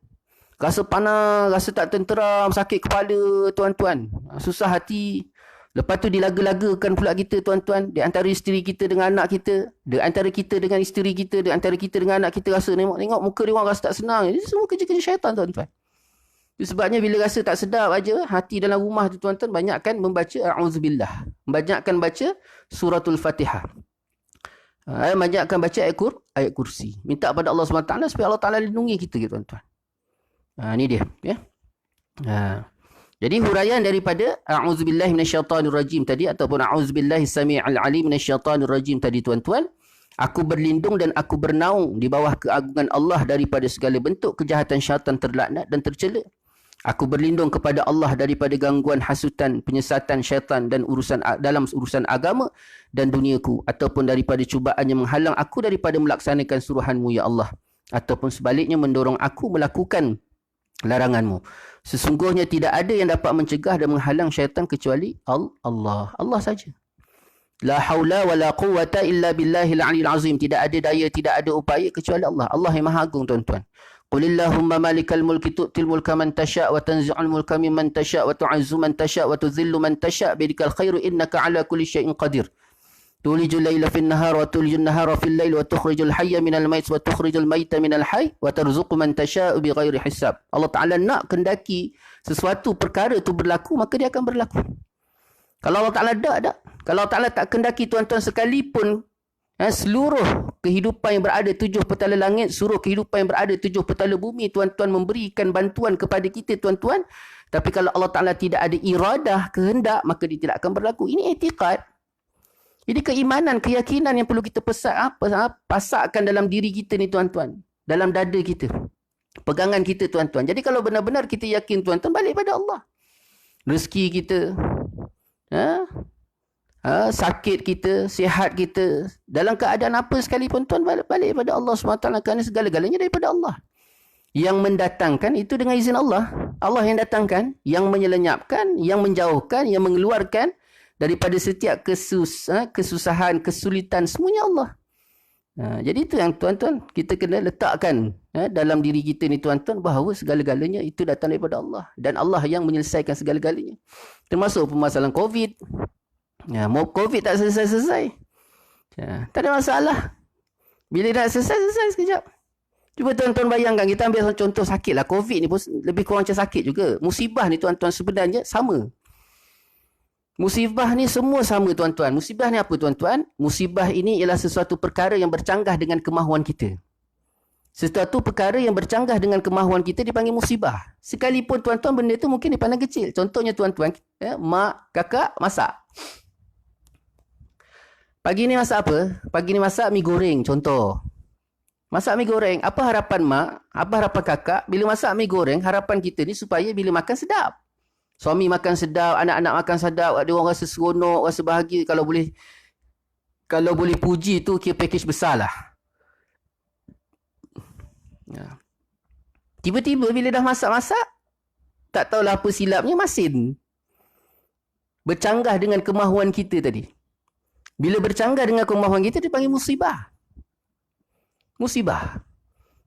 Rasa panas, rasa tak tenteram, sakit kepala tuan-tuan, susah hati. Lepas tu dilaga-lagakan pula kita tuan-tuan, di antara isteri kita dengan anak kita, di antara kita dengan isteri kita, di antara kita dengan anak kita, rasa tengok muka dia orang rasa tak senang. Ini semua kerja-kerja syaitan tuan-tuan. Sebabnya bila rasa tak sedap aja hati dalam rumah tu tuan-tuan, banyakkan membaca a'udzubillah, banyakkan baca suratul Fatihah, banyakkan baca ayat kursi. Minta pada Allah SWT supaya Allah Ta'ala lindungi kita tuan-tuan. Ni dia ya. Jadi huraian daripada a'udzubillahi minasyaitanirrajim tadi, ataupun a'udzubillahi samii'al alim minasyaitanirrajim tadi tuan-tuan, aku berlindung dan aku bernaung di bawah keagungan Allah daripada segala bentuk kejahatan syaitan terlaknat dan tercela. Aku berlindung kepada Allah daripada gangguan hasutan, penyesatan syaitan dan dalam urusan agama dan duniaku, ataupun daripada cubaan yang menghalang aku daripada melaksanakan suruhanmu ya Allah, ataupun sebaliknya mendorong aku melakukan laranganmu. Sesungguhnya tidak ada yang dapat mencegah dan menghalang syaitan kecuali Allah. Allah saja. La haula wala quwwata illa billahil aliyil azim. Tidak ada daya, tidak ada upaya kecuali Allah. Allah yang maha agung tuan-tuan. Qulillahumma malikal mulki tu'til mulka man tasha' wa tanzi'ul mulka mimman tasha' wa tu'izzu man tasha' wa tudhillu man tasha' biyadikal khairu innaka ala kulli syai'in qadir. Tulijul laila fil nahar wa tulijul nahara fil lail wa tukhrijul hayya minal mayt wa tukhrijul mayta minal hayy wa tarzuqu man tasha'u bighairi hisab. Allah Ta'ala nak kendaki sesuatu perkara itu berlaku, maka dia akan berlaku. Kalau Allah Ta'ala tak. Kalau Allah Ta'ala tak kendaki tuan-tuan sekalipun, seluruh kehidupan yang berada 7 petala langit, seluruh kehidupan yang berada 7 petala bumi tuan-tuan memberikan bantuan kepada kita tuan-tuan, tapi kalau Allah Ta'ala tidak ada iradah, kehendak, maka dia tidak akan berlaku. Ini i'tiqad. Jadi keimanan, keyakinan yang perlu kita pasakkan dalam diri kita ni tuan-tuan, dalam dada kita, pegangan kita tuan-tuan. Jadi kalau benar-benar kita yakin tuan-tuan, balik pada Allah. Rezeki kita, sakit kita, sihat kita, dalam keadaan apa sekalipun tuan, balik pada Allah SWT, kerana segala-galanya daripada Allah. Yang mendatangkan itu dengan izin Allah. Allah yang datangkan, yang menyelenyapkan, yang menjauhkan, yang mengeluarkan daripada setiap kesusahan, kesulitan, semuanya Allah. Jadi itu yang tuan-tuan kita kena letakkan dalam diri kita ni tuan-tuan, bahawa segala-galanya itu datang daripada Allah, dan Allah yang menyelesaikan segala-galanya. Termasuk permasalahan COVID. COVID tak selesai-selesai. Tak ada masalah. Bila dah selesai sekejap. Cuba tuan-tuan bayangkan, kita ambil contoh sakit lah. COVID ni pun lebih kurang macam sakit juga. Musibah ni tuan-tuan sebenarnya sama. Musibah ni semua sama tuan-tuan. Musibah ni apa tuan-tuan? Musibah ini ialah sesuatu perkara yang bercanggah dengan kemahuan kita. Sesuatu perkara yang bercanggah dengan kemahuan kita dipanggil musibah. Sekalipun tuan-tuan benda tu mungkin dipandang kecil. Contohnya tuan-tuan, mak, kakak masak. Pagi ni masak apa? Pagi ni masak mi goreng contoh. Masak mi goreng. Apa harapan mak? Apa harapan kakak? Bila masak mi goreng, harapan kita ni supaya bila makan sedap. Suami makan sedap, anak-anak makan sedap, ada orang rasa seronok, rasa bahagia. Kalau boleh puji tu kira package besar lah. Ya. Tiba-tiba bila dah masak-masak, tak tahulah apa silapnya, masin. Bercanggah dengan kemahuan kita tadi. Bila bercanggah dengan kemahuan kita, dipanggil musibah. Musibah.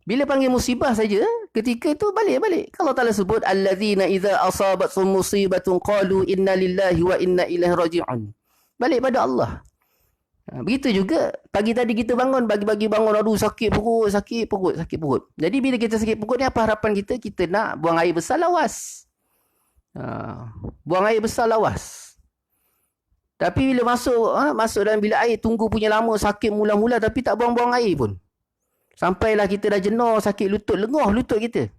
Bila panggil musibah saja, ketika itu balik. Kalau Allah sebut, allazina idza asabathum musibatun qalu inna lillahi wa inna ilaihi raji'un. Balik pada Allah. Begitu juga, pagi tadi kita bangun, pagi-pagi bangun, aduh sakit perut. Jadi bila kita sakit perut ni, apa harapan kita? Kita nak buang air besar lawas. Buang air besar lawas. Tapi bila masuk dalam bilik air, tunggu punya lama, sakit mula-mula tapi tak buang-buang air pun. Sampailah kita dah jenuh, sakit lutut, lengoh lutut kita.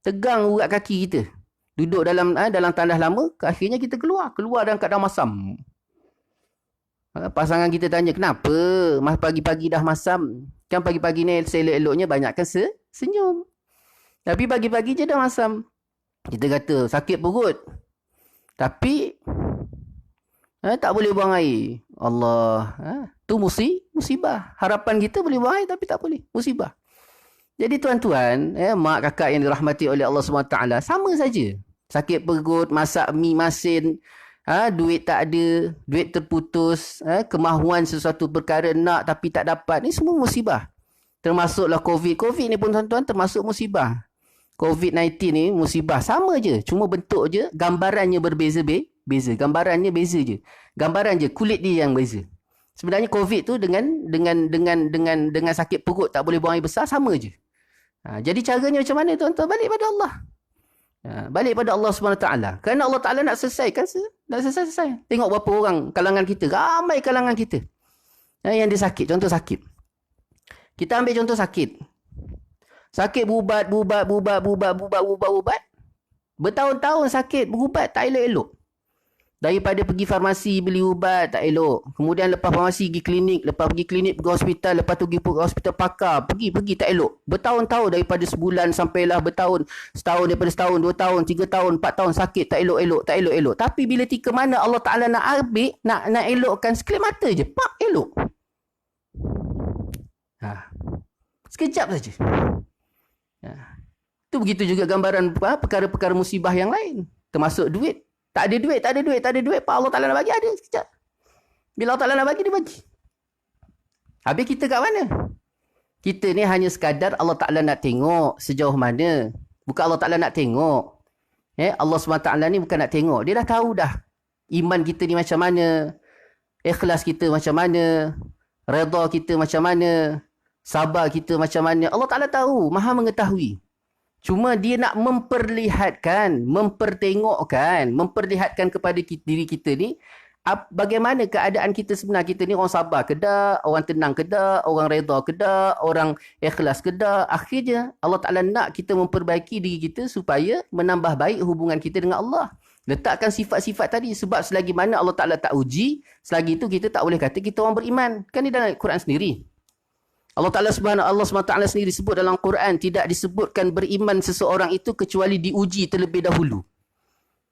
Tegang urat kaki kita. Duduk dalam tandas lama, akhirnya kita keluar dalam keadaan masam. Pasangan kita tanya, kenapa? Mas pagi-pagi dah masam. Kan pagi-pagi ni selok-eloknya banyakkan senyum. Tapi pagi-pagi je dah masam. Kita kata sakit perut. Tapi tak boleh buang air. Allah. Tu musibah. Harapan kita boleh buang air tapi tak boleh. Musibah. Jadi tuan-tuan, mak kakak yang dirahmati oleh Allah SWT, sama saja. Sakit perut, masak mi masin, duit tak ada, duit terputus, kemahuan sesuatu perkara nak tapi tak dapat. Ni semua musibah. Termasuklah COVID. COVID ni pun tuan-tuan termasuk musibah. COVID-19 ni musibah. Sama je. Cuma bentuk je, gambarannya berbeza. Gambarannya beza je. Gambaran je, kulit dia yang beza. Sebenarnya COVID tu dengan sakit perut tak boleh buang air besar, sama je. Jadi caranya macam mana tuan-tuan? Balik pada Allah. Balik pada Allah SWT. Kerana Allah Ta'ala nak selesaikan, nak selesai. Tengok berapa orang kalangan kita, ramai kalangan kita yang dia sakit. Contoh sakit. Kita ambil contoh sakit. Sakit berubat. Bertahun-tahun sakit berubat tak elok-elok. Daripada pergi farmasi beli ubat tak elok. Kemudian lepas farmasi pergi klinik, lepas pergi klinik pergi hospital, lepas tu pergi hospital pakar, pergi tak elok. Bertahun-tahun daripada sebulan sampailah bertahun, setahun daripada setahun, 2 tahun, 3 tahun, 4 tahun sakit tak elok. Tapi bila tika mana Allah Taala nak ambil, nak elokkan sekelip mata je, pak elok. Sekejap saja. Itu begitu juga gambaran perkara-perkara musibah yang lain. Termasuk duit. Tak ada duit. Pak Allah Ta'ala nak bagi, ada sekejap. Bila Allah Ta'ala nak bagi, dia bagi. Habis kita kat mana? Kita ni hanya sekadar Allah Ta'ala nak tengok sejauh mana. Bukan Allah Ta'ala nak tengok. Allah SWT ni bukan nak tengok. Dia dah tahu dah. Iman kita ni macam mana. Ikhlas kita macam mana. Redha kita macam mana. Sabar kita macam mana. Allah Ta'ala tahu. Maha mengetahui. Cuma dia nak memperlihatkan kepada diri kita ni bagaimana keadaan kita sebenar. Kita ni orang sabar ke tak, orang tenang ke tak, orang redha ke tak, orang ikhlas ke tak. Akhirnya Allah Ta'ala nak kita memperbaiki diri kita supaya menambah baik hubungan kita dengan Allah. Letakkan sifat-sifat tadi, sebab selagi mana Allah Ta'ala tak uji, selagi itu kita tak boleh kata kita orang beriman. Kan di dalam Quran sendiri Allah SWT sendiri sebut dalam Quran, tidak disebutkan beriman seseorang itu kecuali diuji terlebih dahulu.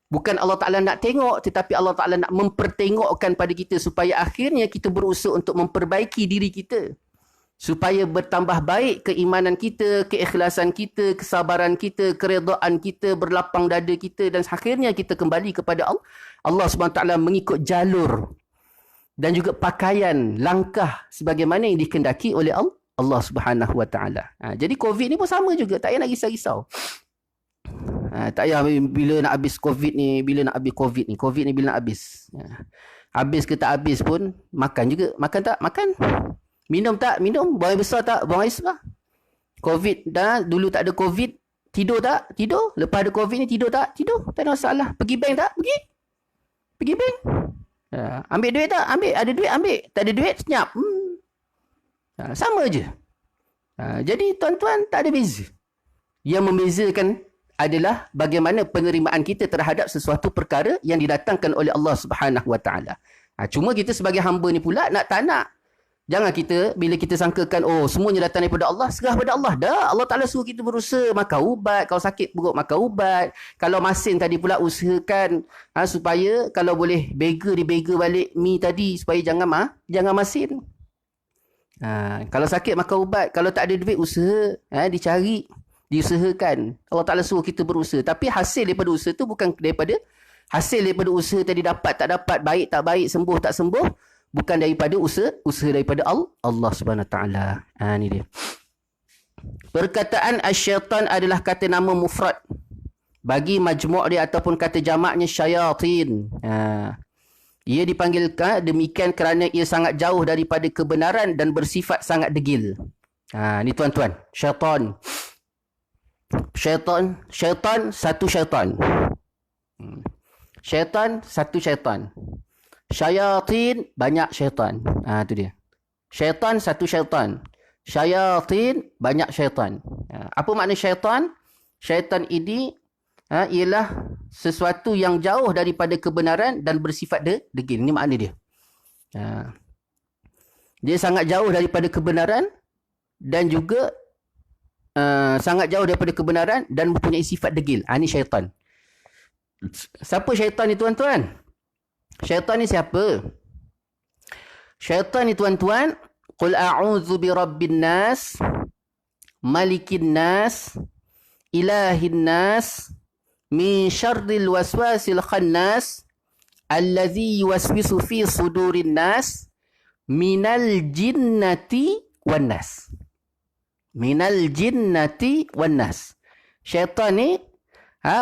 Bukan Allah Ta'ala nak tengok, tetapi Allah Ta'ala nak mempertengokkan pada kita supaya akhirnya kita berusaha untuk memperbaiki diri kita. Supaya bertambah baik keimanan kita, keikhlasan kita, kesabaran kita, keredaan kita, berlapang dada kita, dan akhirnya kita kembali kepada Allah SWT mengikut jalur dan juga pakaian, langkah sebagaimana yang dikehendaki oleh Allah Subhanahu Wa Taala. Jadi COVID ni pun sama juga, tak payah nak risau-risau. Tak payah bila nak habis COVID ni, bila nak habis. Habis ke tak habis pun, makan juga. Makan tak? Makan. Minum tak? Minum. Buang air besar tak? Buang air besar. COVID dah, dulu tak ada COVID, tidur tak? Tidur. Lepas ada COVID ni tidur tak? Tidur. Tak ada masalah. Pergi bank tak? Pergi. Pergi bank. Ambil duit tak? Ambil. Ada duit? Ambil. Tak ada duit? Senyap. Sama je. Jadi tuan-tuan tak ada beza. Yang membezakan adalah bagaimana penerimaan kita terhadap sesuatu perkara yang didatangkan oleh Allah Subhanahu Wa Taala. Cuma kita sebagai hamba ni pula nak tak nak. Jangan kita, bila kita sangkakan, oh semuanya datang daripada Allah, serah pada Allah. Dah, Allah Ta'ala suruh kita berusaha makan ubat. Kalau sakit perut, makan ubat. Kalau masin tadi pula, usahakan supaya kalau boleh dibega balik mi tadi, supaya jangan masin. Kalau sakit, makan ubat. Kalau tak ada duit, usaha. Dicari, diusahakan. Allah Ta'ala suruh kita berusaha. Tapi hasil daripada usaha tu bukan daripada, hasil daripada usaha tadi dapat, tak dapat, baik, tak baik, sembuh, tak sembuh. Bukan daripada usaha daripada Allah Subhanahu Wa Taala. Ni dia. Perkataan asy-syaitan adalah kata nama mufrad bagi majmu' dia ataupun kata jamaknya syayatin. Ia dipanggil demikian kerana ia sangat jauh daripada kebenaran dan bersifat sangat degil. Ni tuan-tuan, syaitan. Syaitan satu syaitan. Syaitan satu syaitan. Syayatin, banyak syaitan. Itu dia. Syaitan, satu syaitan. Syayatin, banyak syaitan. Apa makna syaitan? Syaitan ini ialah sesuatu yang jauh daripada kebenaran dan bersifat degil. Ini makna dia. Dia sangat jauh daripada kebenaran dan juga sangat jauh daripada kebenaran dan mempunyai sifat degil. Ini syaitan. Siapa syaitan ni tuan-tuan? Syaitan ni siapa? Syaitan ni tuan-tuan, qul a'udzu birabbin nas, malikin nas, ilahin nas, min syarril waswasil khannas, allazi yuwaswisu fi sudurin nas, minal jinnati wan nas. Minal jinnati wan nas. Syaitan ni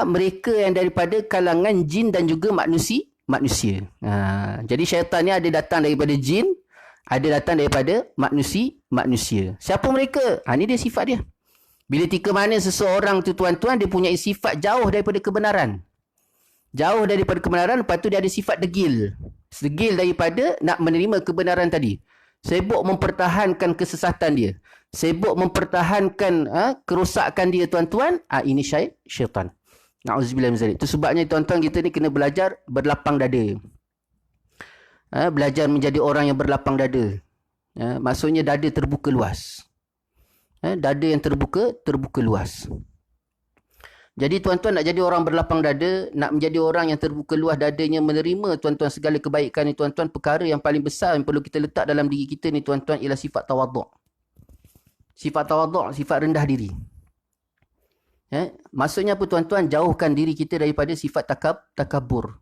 mereka yang daripada kalangan jin dan juga manusia. Jadi syaitan ni ada datang daripada jin, ada datang daripada manusia. Siapa mereka? Ni dia sifat dia. Bila tika mana seseorang tu tuan-tuan, dia punya sifat jauh daripada kebenaran. Jauh daripada kebenaran, lepas tu dia ada sifat degil. Degil daripada nak menerima kebenaran tadi. Sibuk mempertahankan kesesatan dia. Sibuk mempertahankan kerosakan dia tuan-tuan. Ini syaitan. Na'udzubillah min zalik. Itu sebabnya tuan-tuan kita ni kena belajar berlapang dada. Belajar menjadi orang yang berlapang dada. Maksudnya dada terbuka luas. Dada yang terbuka luas. Jadi tuan-tuan nak jadi orang berlapang dada, nak menjadi orang yang terbuka luas dadanya, menerima tuan-tuan segala kebaikan ni tuan-tuan, perkara yang paling besar yang perlu kita letak dalam diri kita ni tuan-tuan ialah sifat tawaduk. Sifat tawaduk, sifat rendah diri. Maksudnya apa tuan-tuan? Jauhkan diri kita daripada sifat takabur.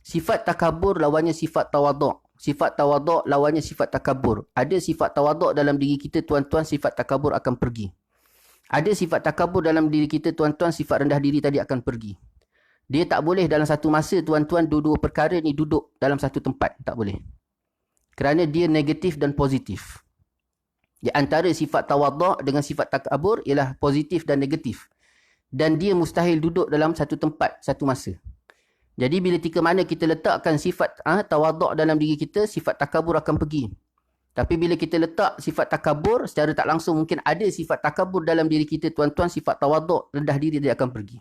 Sifat takabur lawannya sifat tawaduk. Sifat tawaduk lawannya sifat takabur. Ada sifat tawaduk dalam diri kita tuan-tuan, sifat takabur akan pergi. Ada sifat takabur dalam diri kita tuan-tuan, sifat rendah diri tadi akan pergi. Dia tak boleh dalam satu masa tuan-tuan dua-dua perkara ni duduk dalam satu tempat. Tak boleh. Kerana dia negatif dan positif. Di antara sifat tawaduk dengan sifat takabur ialah positif dan negatif. Dan dia mustahil duduk dalam satu tempat, satu masa. Jadi bila tika mana kita letakkan sifat tawaduk dalam diri kita, sifat takabur akan pergi. Tapi bila kita letak sifat takabur, secara tak langsung mungkin ada sifat takabur dalam diri kita tuan-tuan, sifat tawaduk, rendah diri dia akan pergi.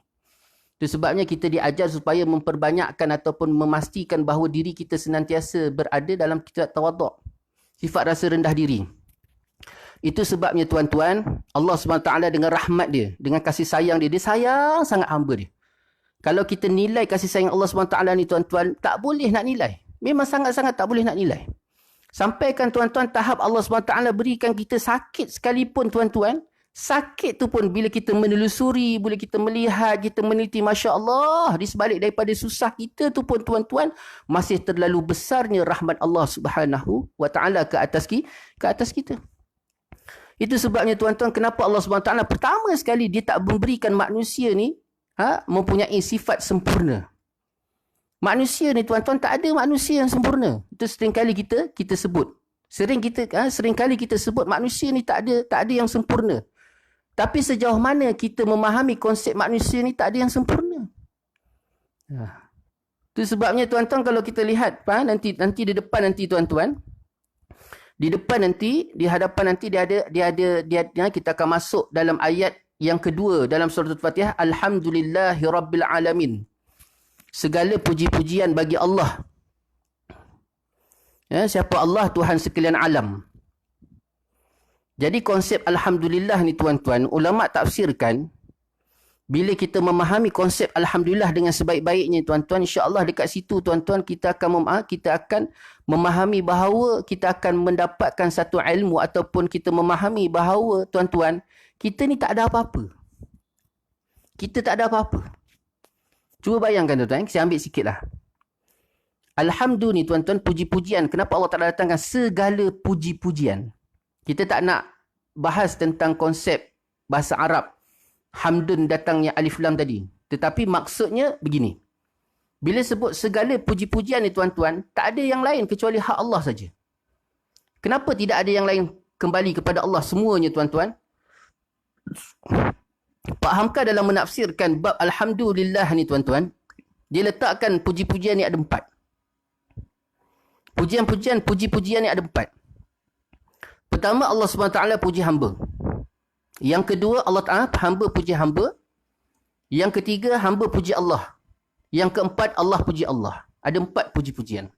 Itu sebabnya kita diajar supaya memperbanyakkan ataupun memastikan bahawa diri kita senantiasa berada dalam sifat tawaduk. Sifat rasa rendah diri. Itu sebabnya tuan-tuan, Allah SWT dengan rahmat dia, dengan kasih sayang dia, dia sayang sangat hamba dia. Kalau kita nilai kasih sayang Allah SWT ni tuan-tuan, tak boleh nak nilai. Memang sangat-sangat tak boleh nak nilai. Sampaikan tuan-tuan tahap Allah SWT berikan kita sakit sekalipun tuan-tuan. Sakit tu pun bila kita menelusuri, bila kita melihat, kita meneliti, Masya Allah, di sebalik daripada susah kita tu pun tuan-tuan, masih terlalu besarnya rahmat Allah SWT ke atas kita. Itu sebabnya tuan-tuan, kenapa Allah SWT pertama sekali dia tak memberikan manusia ni mempunyai sifat sempurna. Manusia ni tuan-tuan, tak ada manusia yang sempurna. Itu seringkali kita sebut. Seringkali kita sebut manusia ni tak ada yang sempurna. Tapi sejauh mana kita memahami konsep manusia ni, tak ada yang sempurna. Itu sebabnya tuan-tuan, kalau kita lihat nanti di depan nanti tuan-tuan, di depan nanti, di hadapan nanti dia kita akan masuk dalam ayat yang kedua dalam surah Al-Fatihah, Alhamdulillahirabbil alamin. Segala puji-pujian bagi Allah. Siapa Allah? Tuhan sekalian alam. Jadi konsep Alhamdulillah ni tuan-tuan, ulama tafsirkan, bila kita memahami konsep Alhamdulillah dengan sebaik-baiknya tuan-tuan, insya-Allah dekat situ tuan-tuan kita akan memahami bahawa kita akan mendapatkan satu ilmu, ataupun kita memahami bahawa tuan-tuan, kita ni tak ada apa-apa. Kita tak ada apa-apa. Cuba bayangkan tuan-tuan, saya ambil sikitlah. Alhamdulillah ni tuan-tuan, puji-pujian. Kenapa Allah Ta'ala datangkan segala puji-pujian? Kita tak nak bahas tentang konsep bahasa Arab. Hamdun datangnya alif lam tadi. Tetapi maksudnya begini. Bila sebut segala puji-pujian ni tuan-tuan, tak ada yang lain kecuali hak Allah saja. Kenapa tidak ada yang lain kembali kepada Allah semuanya tuan-tuan? Pak Hamka dalam menafsirkan bab Alhamdulillah ni tuan-tuan, dia letakkan puji-pujian ni ada 4. Puji-pujian ni ada 4. Pertama, Allah SWT puji hamba. Yang kedua, Allah Ta'ala hamba puji hamba. Yang ketiga, hamba puji Allah. Yang keempat, Allah puji Allah. Ada 4 puji-pujian.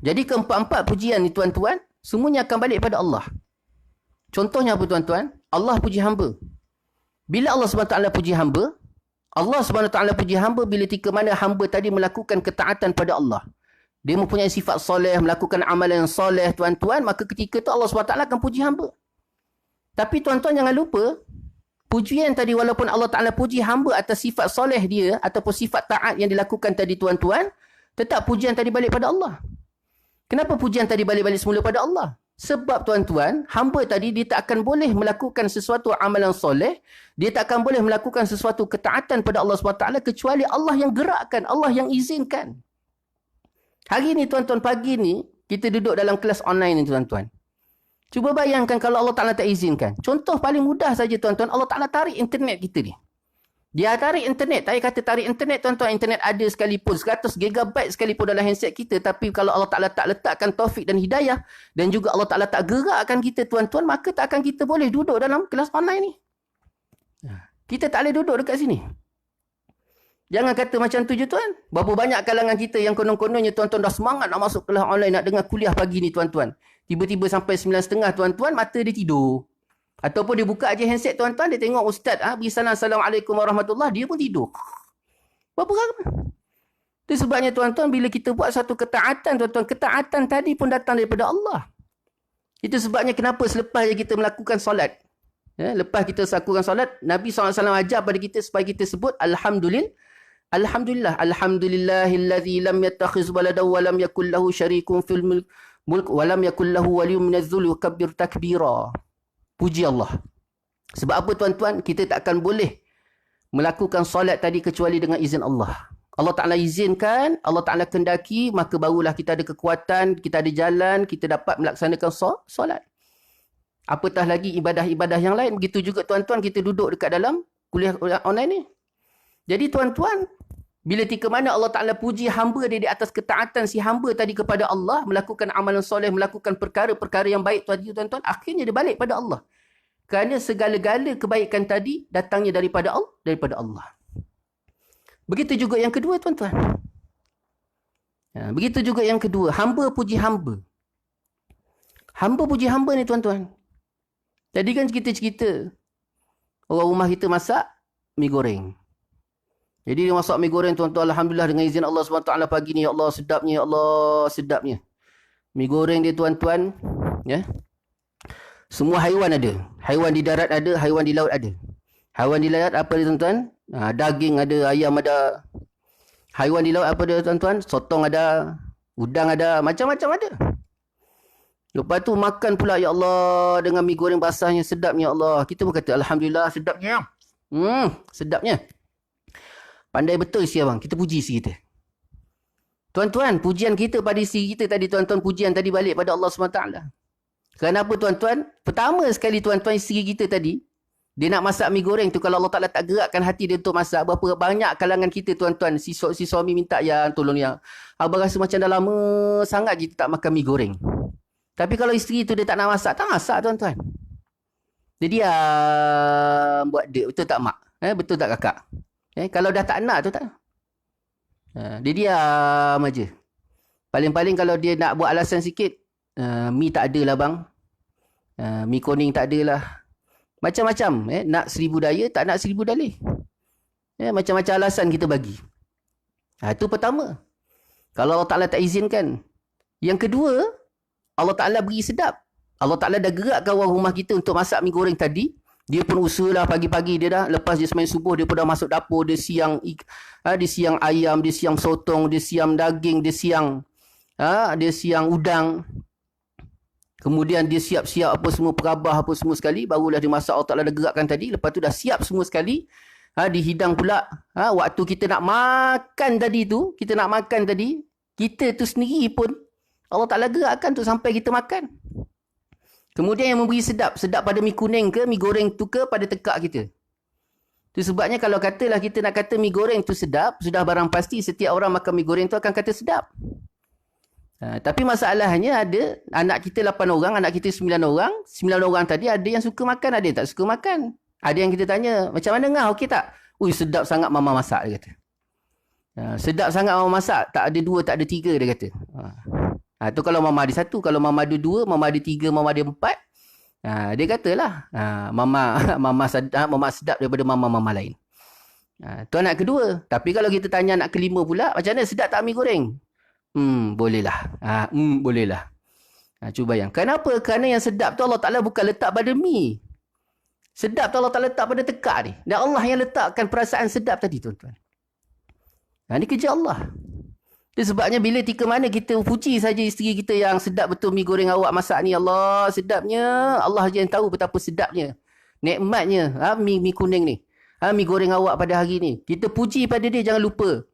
Jadi keempat-empat pujian ni tuan-tuan, semuanya akan balik pada Allah. Contohnya apa tuan-tuan? Allah puji hamba. Bila Allah SWT puji hamba, Allah SWT puji hamba bila tika mana hamba tadi melakukan ketaatan pada Allah. Dia mempunyai sifat soleh, melakukan amalan yang soleh tuan-tuan, maka ketika itu Allah SWT akan puji hamba. Tapi tuan-tuan jangan lupa, pujian tadi walaupun Allah Ta'ala puji hamba atas sifat soleh dia, ataupun sifat taat yang dilakukan tadi tuan-tuan, tetap pujian tadi balik pada Allah. Kenapa pujian tadi balik-balik semula pada Allah? Sebab tuan-tuan, hamba tadi dia tak akan boleh melakukan sesuatu amalan soleh, dia tak akan boleh melakukan sesuatu ketaatan pada Allah SWT kecuali Allah yang gerakkan, Allah yang izinkan. Hari ni tuan-tuan, pagi ni, kita duduk dalam kelas online ni tuan-tuan. Cuba bayangkan kalau Allah Ta'ala tak izinkan. Contoh paling mudah saja tuan-tuan, Allah Ta'ala tarik internet kita ni. Dia tarik internet. Saya kata tarik internet tuan-tuan, internet ada sekalipun, 100 GB sekalipun dalam handset kita. Tapi kalau Allah Ta'ala tak letakkan taufik dan hidayah, dan juga Allah Ta'ala tak gerakkan kita tuan-tuan, maka tak akan kita boleh duduk dalam kelas online ni. Kita tak boleh duduk dekat sini. Jangan kata macam tu je tuan. Berapa banyak kalangan kita yang konon-kononnya tuan-tuan dah semangat nak masuk kelas online, nak dengar kuliah pagi ni tuan-tuan. Tiba-tiba sampai 9.30 tuan-tuan, mata dia tidur. Ataupun dia buka je handset tuan-tuan, dia tengok ustaz, beri salam, Assalamualaikum warahmatullahi, dia pun tidur. Berapa ramai? Itu sebabnya tuan-tuan, bila kita buat satu ketaatan tuan-tuan, ketaatan tadi pun datang daripada Allah. Itu sebabnya kenapa selepas kita melakukan solat, lepas kita lakukan solat, Nabi SAW ajar pada kita supaya kita sebut Alhamdulillah. Alhamdulillahillazi lam yattakhiz waladan wa lam yakul lahu syarikun fil mulk wa lam yakul lahu waliyyun minadh-dhulli wa kabbir takbira. Puji Allah. Sebab apa tuan-tuan? Kita tak akan boleh melakukan solat tadi kecuali dengan izin Allah. Allah Ta'ala izinkan, Allah Ta'ala kendaki, maka barulah kita ada kekuatan, kita ada jalan, kita dapat melaksanakan solat. Apatah lagi ibadah-ibadah yang lain. Begitu juga tuan-tuan, kita duduk dekat dalam kuliah online ni. Jadi tuan-tuan, bila tika mana Allah Ta'ala puji hamba dia di atas ketaatan si hamba tadi kepada Allah, melakukan amalan soleh, melakukan perkara-perkara yang baik tadi tuan-tuan, akhirnya dia balik pada Allah. Kerana segala-gala kebaikan tadi datangnya daripada Allah. Begitu juga yang kedua tuan-tuan. Begitu juga yang kedua, hamba puji hamba. Hamba puji hamba ni tuan-tuan. Tadi kan kita cerita, orang rumah kita masak mi goreng. Jadi dia masak mi goreng tuan-tuan, alhamdulillah dengan izin Allah SWT pagi ni, ya Allah sedapnya, ya Allah sedapnya. Mi goreng dia tuan-tuan, ya. Semua haiwan ada. Haiwan di darat ada, haiwan di laut ada. Haiwan di laut apa dia tuan-tuan? Daging ada, ayam ada. Haiwan di laut apa dia tuan-tuan? Sotong ada, udang ada, macam-macam ada. Lepas tu makan pula, ya Allah, dengan mi goreng basahnya, sedapnya, ya Allah. Kita pun kata alhamdulillah sedapnya. Sedapnya. Pandai betul si abang. Kita puji si kita. Tuan-tuan, pujian kita pada si kita tadi tuan-tuan, pujian tadi balik pada Allah SWT. Kenapa tuan-tuan? Pertama sekali tuan-tuan isteri kita tadi, dia nak masak mi goreng tu, kalau Allah Ta'ala tak gerakkan hati dia untuk masak, berapa banyak kalangan kita tuan-tuan, si suami minta, ya tolong ya, abang rasa macam dah lama sangat kita tak makan mi goreng. Tapi kalau isteri tu dia tak nak masak, tak masak tuan-tuan. Jadi buat dia, betul tak mak? Betul tak kakak? Kalau dah tak nak tu tak. Dia diam aja. Paling-paling kalau dia nak buat alasan sikit, mi tak ada lah bang. Mi kuning tak ada lah. Macam-macam. Nak 1000 daya, tak nak 1000 dalih. Macam-macam alasan kita bagi. Itu pertama. Kalau Allah Ta'ala tak izinkan. Yang kedua, Allah Ta'ala beri sedap. Allah Ta'ala dah gerakkan orang rumah kita untuk masak mi goreng tadi. Dia pun usahalah pagi-pagi dia dah. Lepas dia semain subuh, dia pun dah masuk dapur. Dia siang ayam, dia siang sotong, dia siang daging, dia siang udang. Kemudian dia siap-siap apa semua, perabah apa semua sekali. Barulah dia masak, Allah Ta'ala dah gerakkan tadi. Lepas tu dah siap semua sekali. Dihidang pula. Waktu kita nak makan tadi tu, kita tu sendiri pun Allah Ta'ala gerakkan tu sampai kita makan. Kemudian yang memberi sedap pada mi kuning ke, mi goreng tu ke, pada tekak kita. Itu sebabnya kalau katalah kita nak kata mi goreng tu sedap, sudah barang pasti setiap orang makan mi goreng tu akan kata sedap. Tapi masalahnya ada anak kita 8 orang, anak kita 9 orang. 9 orang tadi ada yang suka makan, ada yang tak suka makan. Ada yang kita tanya, macam mana ngah, okey tak? Ui, sedap sangat mama masak, dia kata. Sedap sangat mama masak, tak ada 2, tak ada 3, dia kata. Tu kalau mama ada 1, kalau mama ada 2, mama ada 3, mama ada 4. Dia katalah, mama sedap daripada mama lain. Tu anak kedua. Tapi kalau kita tanya anak kelima pula, macam mana sedap tak mi goreng? Bolehlah. Bolehlah. Cuba bayang. Kenapa? Kerana yang sedap tu Allah Ta'ala bukan letak pada mi. Sedap tu Allah Ta'ala letak pada tekak ni. Dan Allah yang letakkan perasaan sedap tadi, tuan-tuan. Ini kerja Allah. Itu sebabnya bila tika mana kita puji saja isteri kita yang sedap betul mi goreng awak masak ni, Allah sedapnya. Allah je yang tahu betapa sedapnya. Nikmatnya mi kuning ni. Mi goreng awak pada hari ni. Kita puji pada dia, jangan lupa.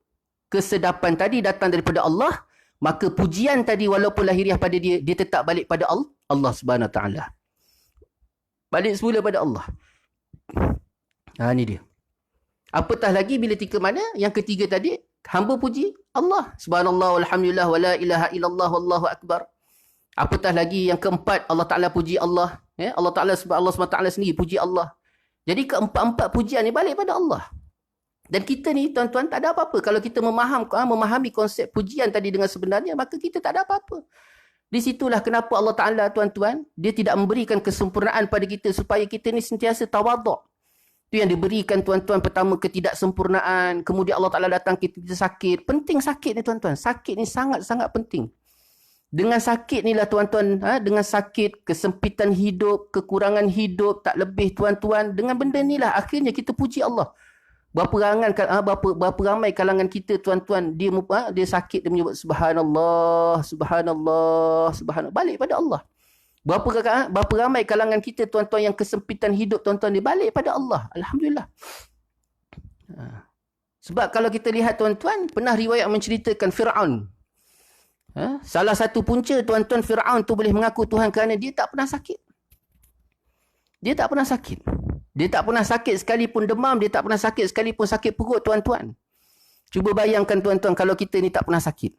Kesedapan tadi datang daripada Allah. Maka pujian tadi walaupun lahiriah pada dia, dia tetap balik pada Allah Subhanahu Wa Taala. Balik semula pada Allah. Ni dia. Apatah lagi bila tika mana yang ketiga tadi, hamba puji Allah. Subhanallah walhamdulillah wala ilaha illallah wallahu akbar. Apatah lagi yang keempat, Allah Ta'ala puji Allah. Allah Ta'ala SWT sendiri puji Allah. Jadi keempat-empat pujian ni balik pada Allah. Dan kita ni tuan-tuan tak ada apa-apa. Kalau kita memahami konsep pujian tadi dengan sebenarnya, maka kita tak ada apa-apa. Di situlah kenapa Allah Ta'ala tuan-tuan, dia tidak memberikan kesempurnaan pada kita supaya kita ni sentiasa tawaduk. Itu yang diberikan tuan-tuan, pertama ketidaksempurnaan. Kemudian Allah Ta'ala datang kita sakit. Penting sakit ni tuan-tuan. Sakit ni sangat-sangat penting. Dengan sakit ni lah tuan-tuan, dengan sakit, kesempitan hidup, kekurangan hidup, tak lebih tuan-tuan. Dengan benda ni lah akhirnya kita puji Allah. Berapa ramai kalangan kita tuan-tuan, dia sakit, dia menyebut subhanallah, subhanallah, subhanallah. Balik pada Allah. Berapa ramai kalangan kita tuan-tuan yang kesempitan hidup tuan-tuan, dia balik pada Allah. Alhamdulillah. Sebab kalau kita lihat tuan-tuan, pernah riwayat menceritakan Fir'aun. Salah satu punca tuan-tuan Fir'aun tu boleh mengaku Tuhan kerana dia tak pernah sakit. Dia tak pernah sakit. Dia tak pernah sakit sekalipun demam, dia tak pernah sakit sekalipun sakit perut tuan-tuan. Cuba bayangkan tuan-tuan kalau kita ni tak pernah sakit.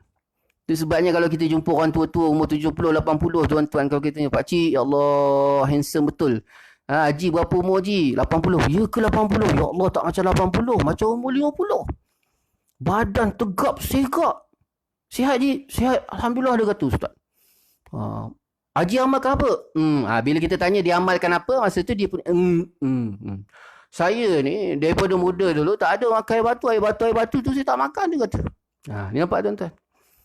Itu sebabnya kalau kita jumpa orang tua-tua umur 70, 80 tuan-tuan, kalau kita tanya, Pakcik, ya Allah, handsome betul. Haji berapa umur Haji? 80. Ya ke 80? Ya Allah, tak macam 80, macam umur 50. Badan tegap, segak. Sihat Haji? Sihat. Alhamdulillah, dia kata Ustaz. Haji amalkan apa? Bila kita tanya dia amalkan apa, masa tu dia pun saya ni daripada muda dulu tak ada makan air batu tu saya tak makan, dia kata. Ni nampak tuan-tuan.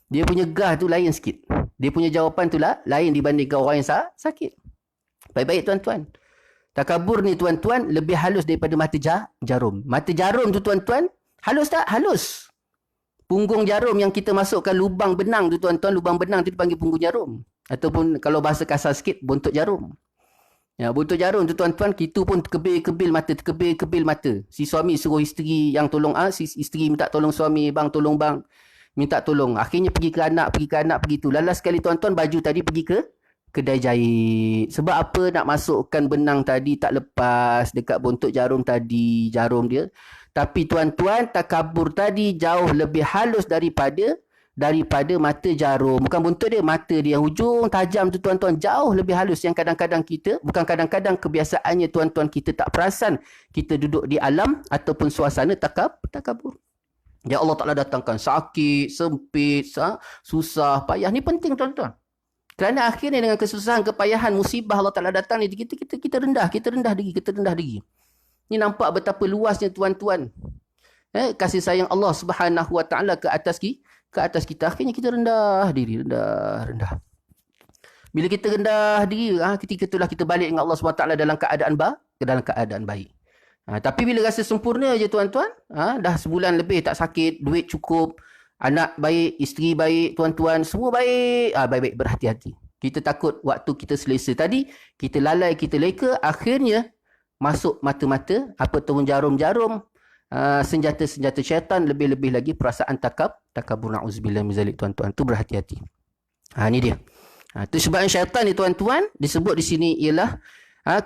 Dia punya gas tu lain sikit. Dia punya jawapan tu lah lain dibandingkan orang yang sakit. Baik-baik tuan-tuan. Takabur ni tuan-tuan lebih halus daripada mata jarum. Mata jarum tu tuan-tuan, halus tak? Halus. Punggung jarum yang kita masukkan lubang benang tu tuan-tuan, lubang benang tu dipanggil punggung jarum. Ataupun kalau bahasa kasar sikit, bontot jarum. Ya, bontot jarum tu tuan-tuan, kita pun terkebil-kebil mata. Si suami suruh isteri yang tolong, si isteri minta tolong suami, bang tolong bang. Minta tolong. Akhirnya pergi ke anak tu. Lalas sekali tuan-tuan, baju tadi pergi ke kedai jahit. Sebab apa nak masukkan benang tadi tak lepas dekat bontot jarum tadi, jarum dia. Tapi tuan-tuan, takabur tadi jauh lebih halus daripada mata jarum. Bukan bontot dia, mata dia yang hujung tajam tu tuan-tuan, jauh lebih halus yang kadang-kadang kita, bukan kadang-kadang, kebiasaannya tuan-tuan kita tak perasan kita duduk di alam ataupun suasana takabur. Ya Allah Ta'ala datangkan sakit, sempit, susah, payah. Ni penting tuan-tuan. Kerana akhirnya dengan kesusahan, kepayahan, musibah Allah Ta'ala datang ni, kita rendah diri. Ni nampak betapa luasnya tuan-tuan. Kasih sayang Allah Subhanahu Wa Ta'ala ke atas kita. Akhirnya kita rendah diri, rendah. Bila kita rendah diri, ketika itulah kita balik dengan Allah SWT dalam keadaan baik. Tapi bila rasa sempurna je tuan-tuan, dah sebulan lebih tak sakit, duit cukup, anak baik, isteri baik, tuan-tuan, semua baik. Baik-baik, berhati-hati. Kita takut waktu kita selesa tadi, kita lalai, kita leka, akhirnya masuk mata-mata, ataupun jarum-jarum, senjata-senjata syaitan, lebih-lebih lagi perasaan takabur, na'udzubillah min zalik tuan-tuan. Tu berhati-hati. Ni dia. Itu sebabnya syaitan ni tuan-tuan, disebut di sini ialah,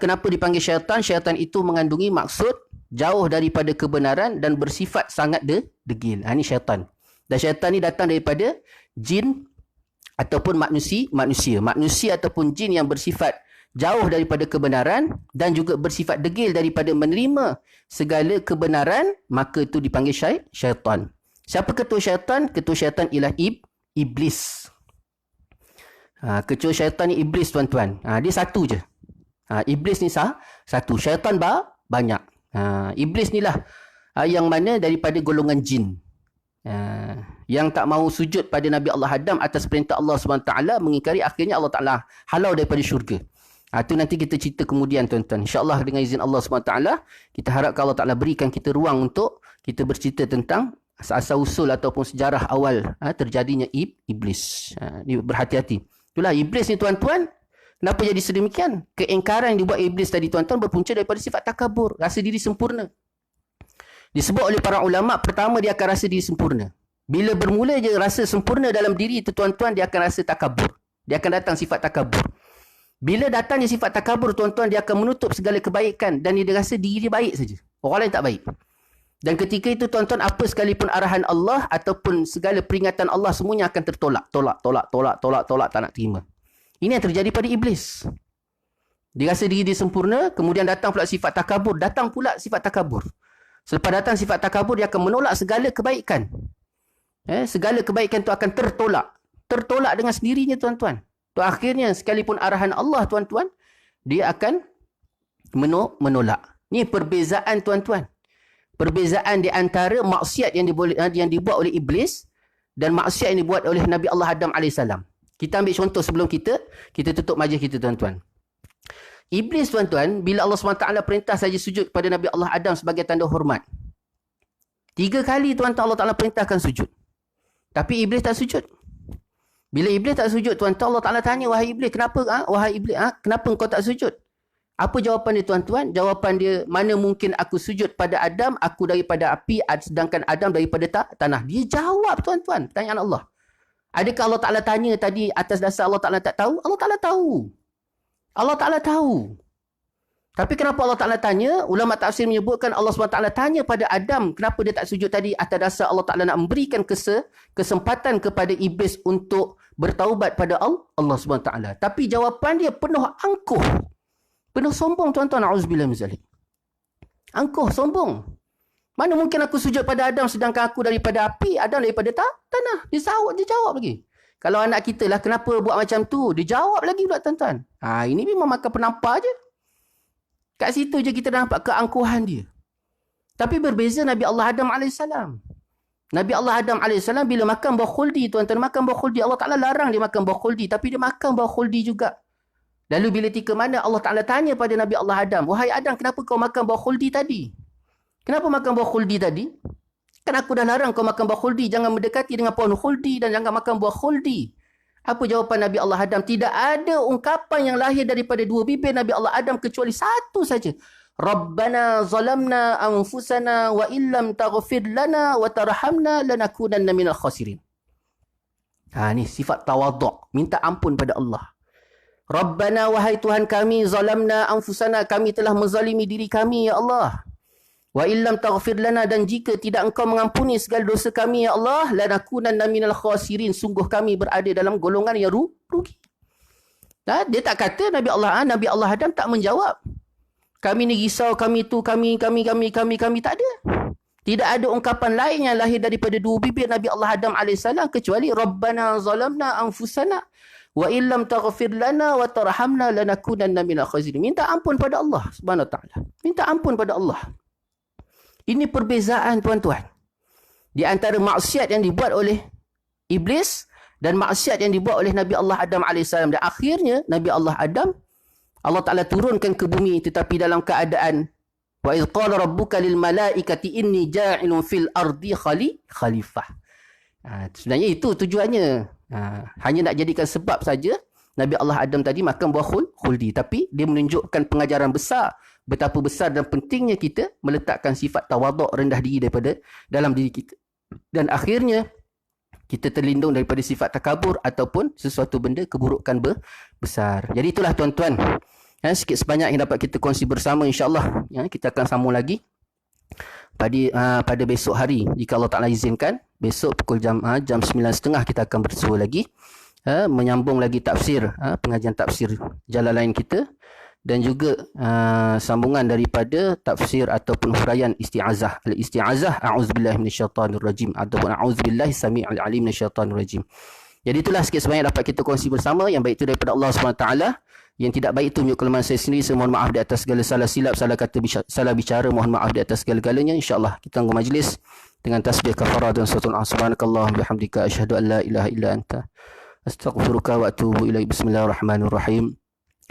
kenapa dipanggil syaitan? Syaitan itu mengandungi maksud jauh daripada kebenaran dan bersifat sangat degil. Ini syaitan. Dan syaitan ni datang daripada jin ataupun manusia. Manusia ataupun jin yang bersifat jauh daripada kebenaran dan juga bersifat degil daripada menerima segala kebenaran, maka itu dipanggil syaitan. Siapa ketua syaitan? Ketua syaitan ialah iblis. Ketua syaitan ni iblis tuan-tuan. Dia satu je. Iblis ni satu. Syaitan banyak. Iblis ni lah yang mana daripada golongan jin. Yang tak mahu sujud pada Nabi Allah Adam atas perintah Allah SWT, mengingkari, akhirnya Allah Ta'ala halau daripada syurga. Itu nanti kita cerita kemudian tuan-tuan. InsyaAllah dengan izin Allah SWT, kita harapkan Allah Ta'ala berikan kita ruang untuk kita bercerita tentang asal-usul ataupun sejarah awal terjadinya iblis. Berhati-hati. Itulah iblis ni tuan-tuan. Kenapa jadi sedemikian? Keingkaran yang dibuat iblis tadi tuan-tuan berpunca daripada sifat takabur, rasa diri sempurna. Disebut oleh para ulama, pertama dia akan rasa diri sempurna. Bila bermula je rasa sempurna dalam diri itu tuan-tuan, dia akan rasa takabur. Dia akan datang sifat takabur. Bila datangnya sifat takabur tuan-tuan, dia akan menutup segala kebaikan dan dia rasa diri dia baik saja. Orang lain tak baik. Dan ketika itu tuan-tuan, apa sekalipun arahan Allah ataupun segala peringatan Allah, semuanya akan tertolak. Tolak, tak nak terima. Ini yang terjadi pada iblis. Dia rasa diri dia sempurna, kemudian datang pula sifat takabur. Selepas datang sifat takabur, dia akan menolak segala kebaikan. Segala kebaikan itu akan tertolak. Tertolak dengan sendirinya tuan-tuan. Tu akhirnya sekalipun arahan Allah tuan-tuan, dia akan menolak. Ini perbezaan tuan-tuan. Perbezaan di antara maksiat yang dibuat oleh iblis dan maksiat yang dibuat oleh Nabi Allah Adam AS. Kita ambil contoh sebelum kita tutup majlis kita tuan-tuan. Iblis tuan-tuan, bila Allah SWT perintah saja sujud kepada Nabi Allah Adam sebagai tanda hormat. 3 kali tuan-tuan Allah Ta'ala perintahkan sujud. Tapi iblis tak sujud. Bila iblis tak sujud tuan-tuan, Allah Ta'ala tanya, wahai iblis, kenapa? Kenapa engkau tak sujud? Apa jawapan dia tuan-tuan? Jawapan dia, mana mungkin aku sujud pada Adam, aku daripada api, sedangkan Adam daripada tanah. Dia jawab tuan-tuan, pertanyaan Allah. Adakah Allah Ta'ala tanya tadi atas dasar Allah Ta'ala tak tahu? Allah Ta'ala tahu. Allah Ta'ala tahu. Tapi kenapa Allah Ta'ala tanya? Ulama tafsir menyebutkan Allah SWT tanya pada Adam, kenapa dia tak sujud tadi? Atas dasar Allah Ta'ala nak memberikan kesempatan kepada iblis untuk bertaubat pada Allah SWT. Tapi jawapan dia penuh angkuh. Penuh sombong tuan-tuan. Na'udzubillah min zalik. Angkuh, sombong. Mana mungkin aku sujud pada Adam sedangkan aku daripada api, Adam daripada tanah. Dia jawab lagi. Kalau anak kita lah, kenapa buat macam tu? Dia jawab lagi pula tuan-tuan. Ini memang makan penampar je. Kat situ je kita nampak keangkuhan dia. Tapi berbeza Nabi Allah Adam AS. Nabi Allah Adam AS bila makan buah khuldi, tuan-tuan, makan buah khuldi. Allah Ta'ala larang dia makan buah khuldi. Tapi dia makan buah khuldi juga. Lalu bila tika mana Allah Ta'ala tanya pada Nabi Allah Adam, wahai Adam, kenapa kau makan buah khuldi tadi? Kenapa makan buah khuldi tadi? Kan aku dah larang kau makan buah khuldi. Jangan mendekati dengan pohon khuldi dan jangan makan buah khuldi. Apa jawapan Nabi Allah Adam? Tidak ada ungkapan yang lahir daripada 2 bibir Nabi Allah Adam kecuali satu saja. Rabbana zalamna anfusana wa illam taghfir lana wa tarhamna lanakunanna minal khasirin. Ni sifat tawaduk. Minta ampun pada Allah. Rabbana, wahai Tuhan kami, zalamna anfusana, kami telah menzalimi diri kami, ya Allah. Wa illam taghfir lana, dan jika tidak engkau mengampuni segala dosa kami, ya Allah, lanakunanna minal khasirin, sungguh kami berada dalam golongan yang rugi. Dia tak kata Nabi Allah Adam tak menjawab. Kami ni risau, kami tu, kami, tak ada. Tidak ada ungkapan lain yang lahir daripada dua bibir Nabi Allah Adam AS kecuali Rabbana zalamna anfusana wa illam taghfir lana wa tarhamna lanakunanna minal khasirin. Minta ampun pada Allah Subhanahu wa taala. Minta ampun pada Allah. Ini perbezaan tuan-tuan di antara maksiat yang dibuat oleh iblis dan maksiat yang dibuat oleh Nabi Allah Adam AS. Dan akhirnya Nabi Allah Adam, Allah Ta'ala turunkan ke bumi tetapi dalam keadaan wa idh qala rabbuka lil malaikati inni ja'ilun fil ardi khalifah. Sebenarnya itu tujuannya. Hanya nak jadikan sebab saja Nabi Allah Adam tadi makan buah khuldi, tapi dia menunjukkan pengajaran besar, betapa besar dan pentingnya kita meletakkan sifat tawaduk, rendah diri daripada dalam diri kita. Dan akhirnya kita terlindung daripada sifat takabur ataupun sesuatu benda keburukan besar. Jadi itulah tuan-tuan, sikit sebanyak yang dapat kita kongsi bersama, insya-Allah. Kita akan sambung lagi pada besok hari jika Allah Taala izinkan. Besok pukul jam 9.30 kita akan bersua lagi, menyambung lagi tafsir, pengajian tafsir Jalalain kita, dan juga sambungan daripada tafsir ataupun huraian isti'azah. Al-isti'azah, a'udzubillahi minasyaitanirrajim ataupun a'udzubillahi samii'il alim minasyaitanirrajim. Jadi itulah sikit sebanyak dapat kita kongsi bersama. Yang baik itu daripada Allah SWT, yang tidak baik itu menyebut kelemahan saya sendiri. Saya mohon maaf di atas segala salah silap, salah kata, salah bicara. Mohon maaf di atas segala-galanya. InsyaAllah kita tunggu majlis dengan tasbih kafarah dan suratul subhanakallah bihamdika asyhadu an la ilaha illa anta astaghfiruka wa atubu ilaik. Bismillahirrahmanirrahim.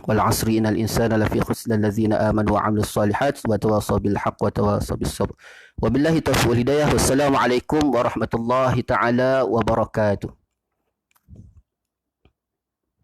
Wal 'asri innal insana lafi khusr allazina amanu wa 'amilus solihat wa tawasaw bil haqq wa tawasaw bis sabr. Wabillahi taufiq wal hidayah. Wassalamu alaikum warahmatullahi taala wabarakatuh.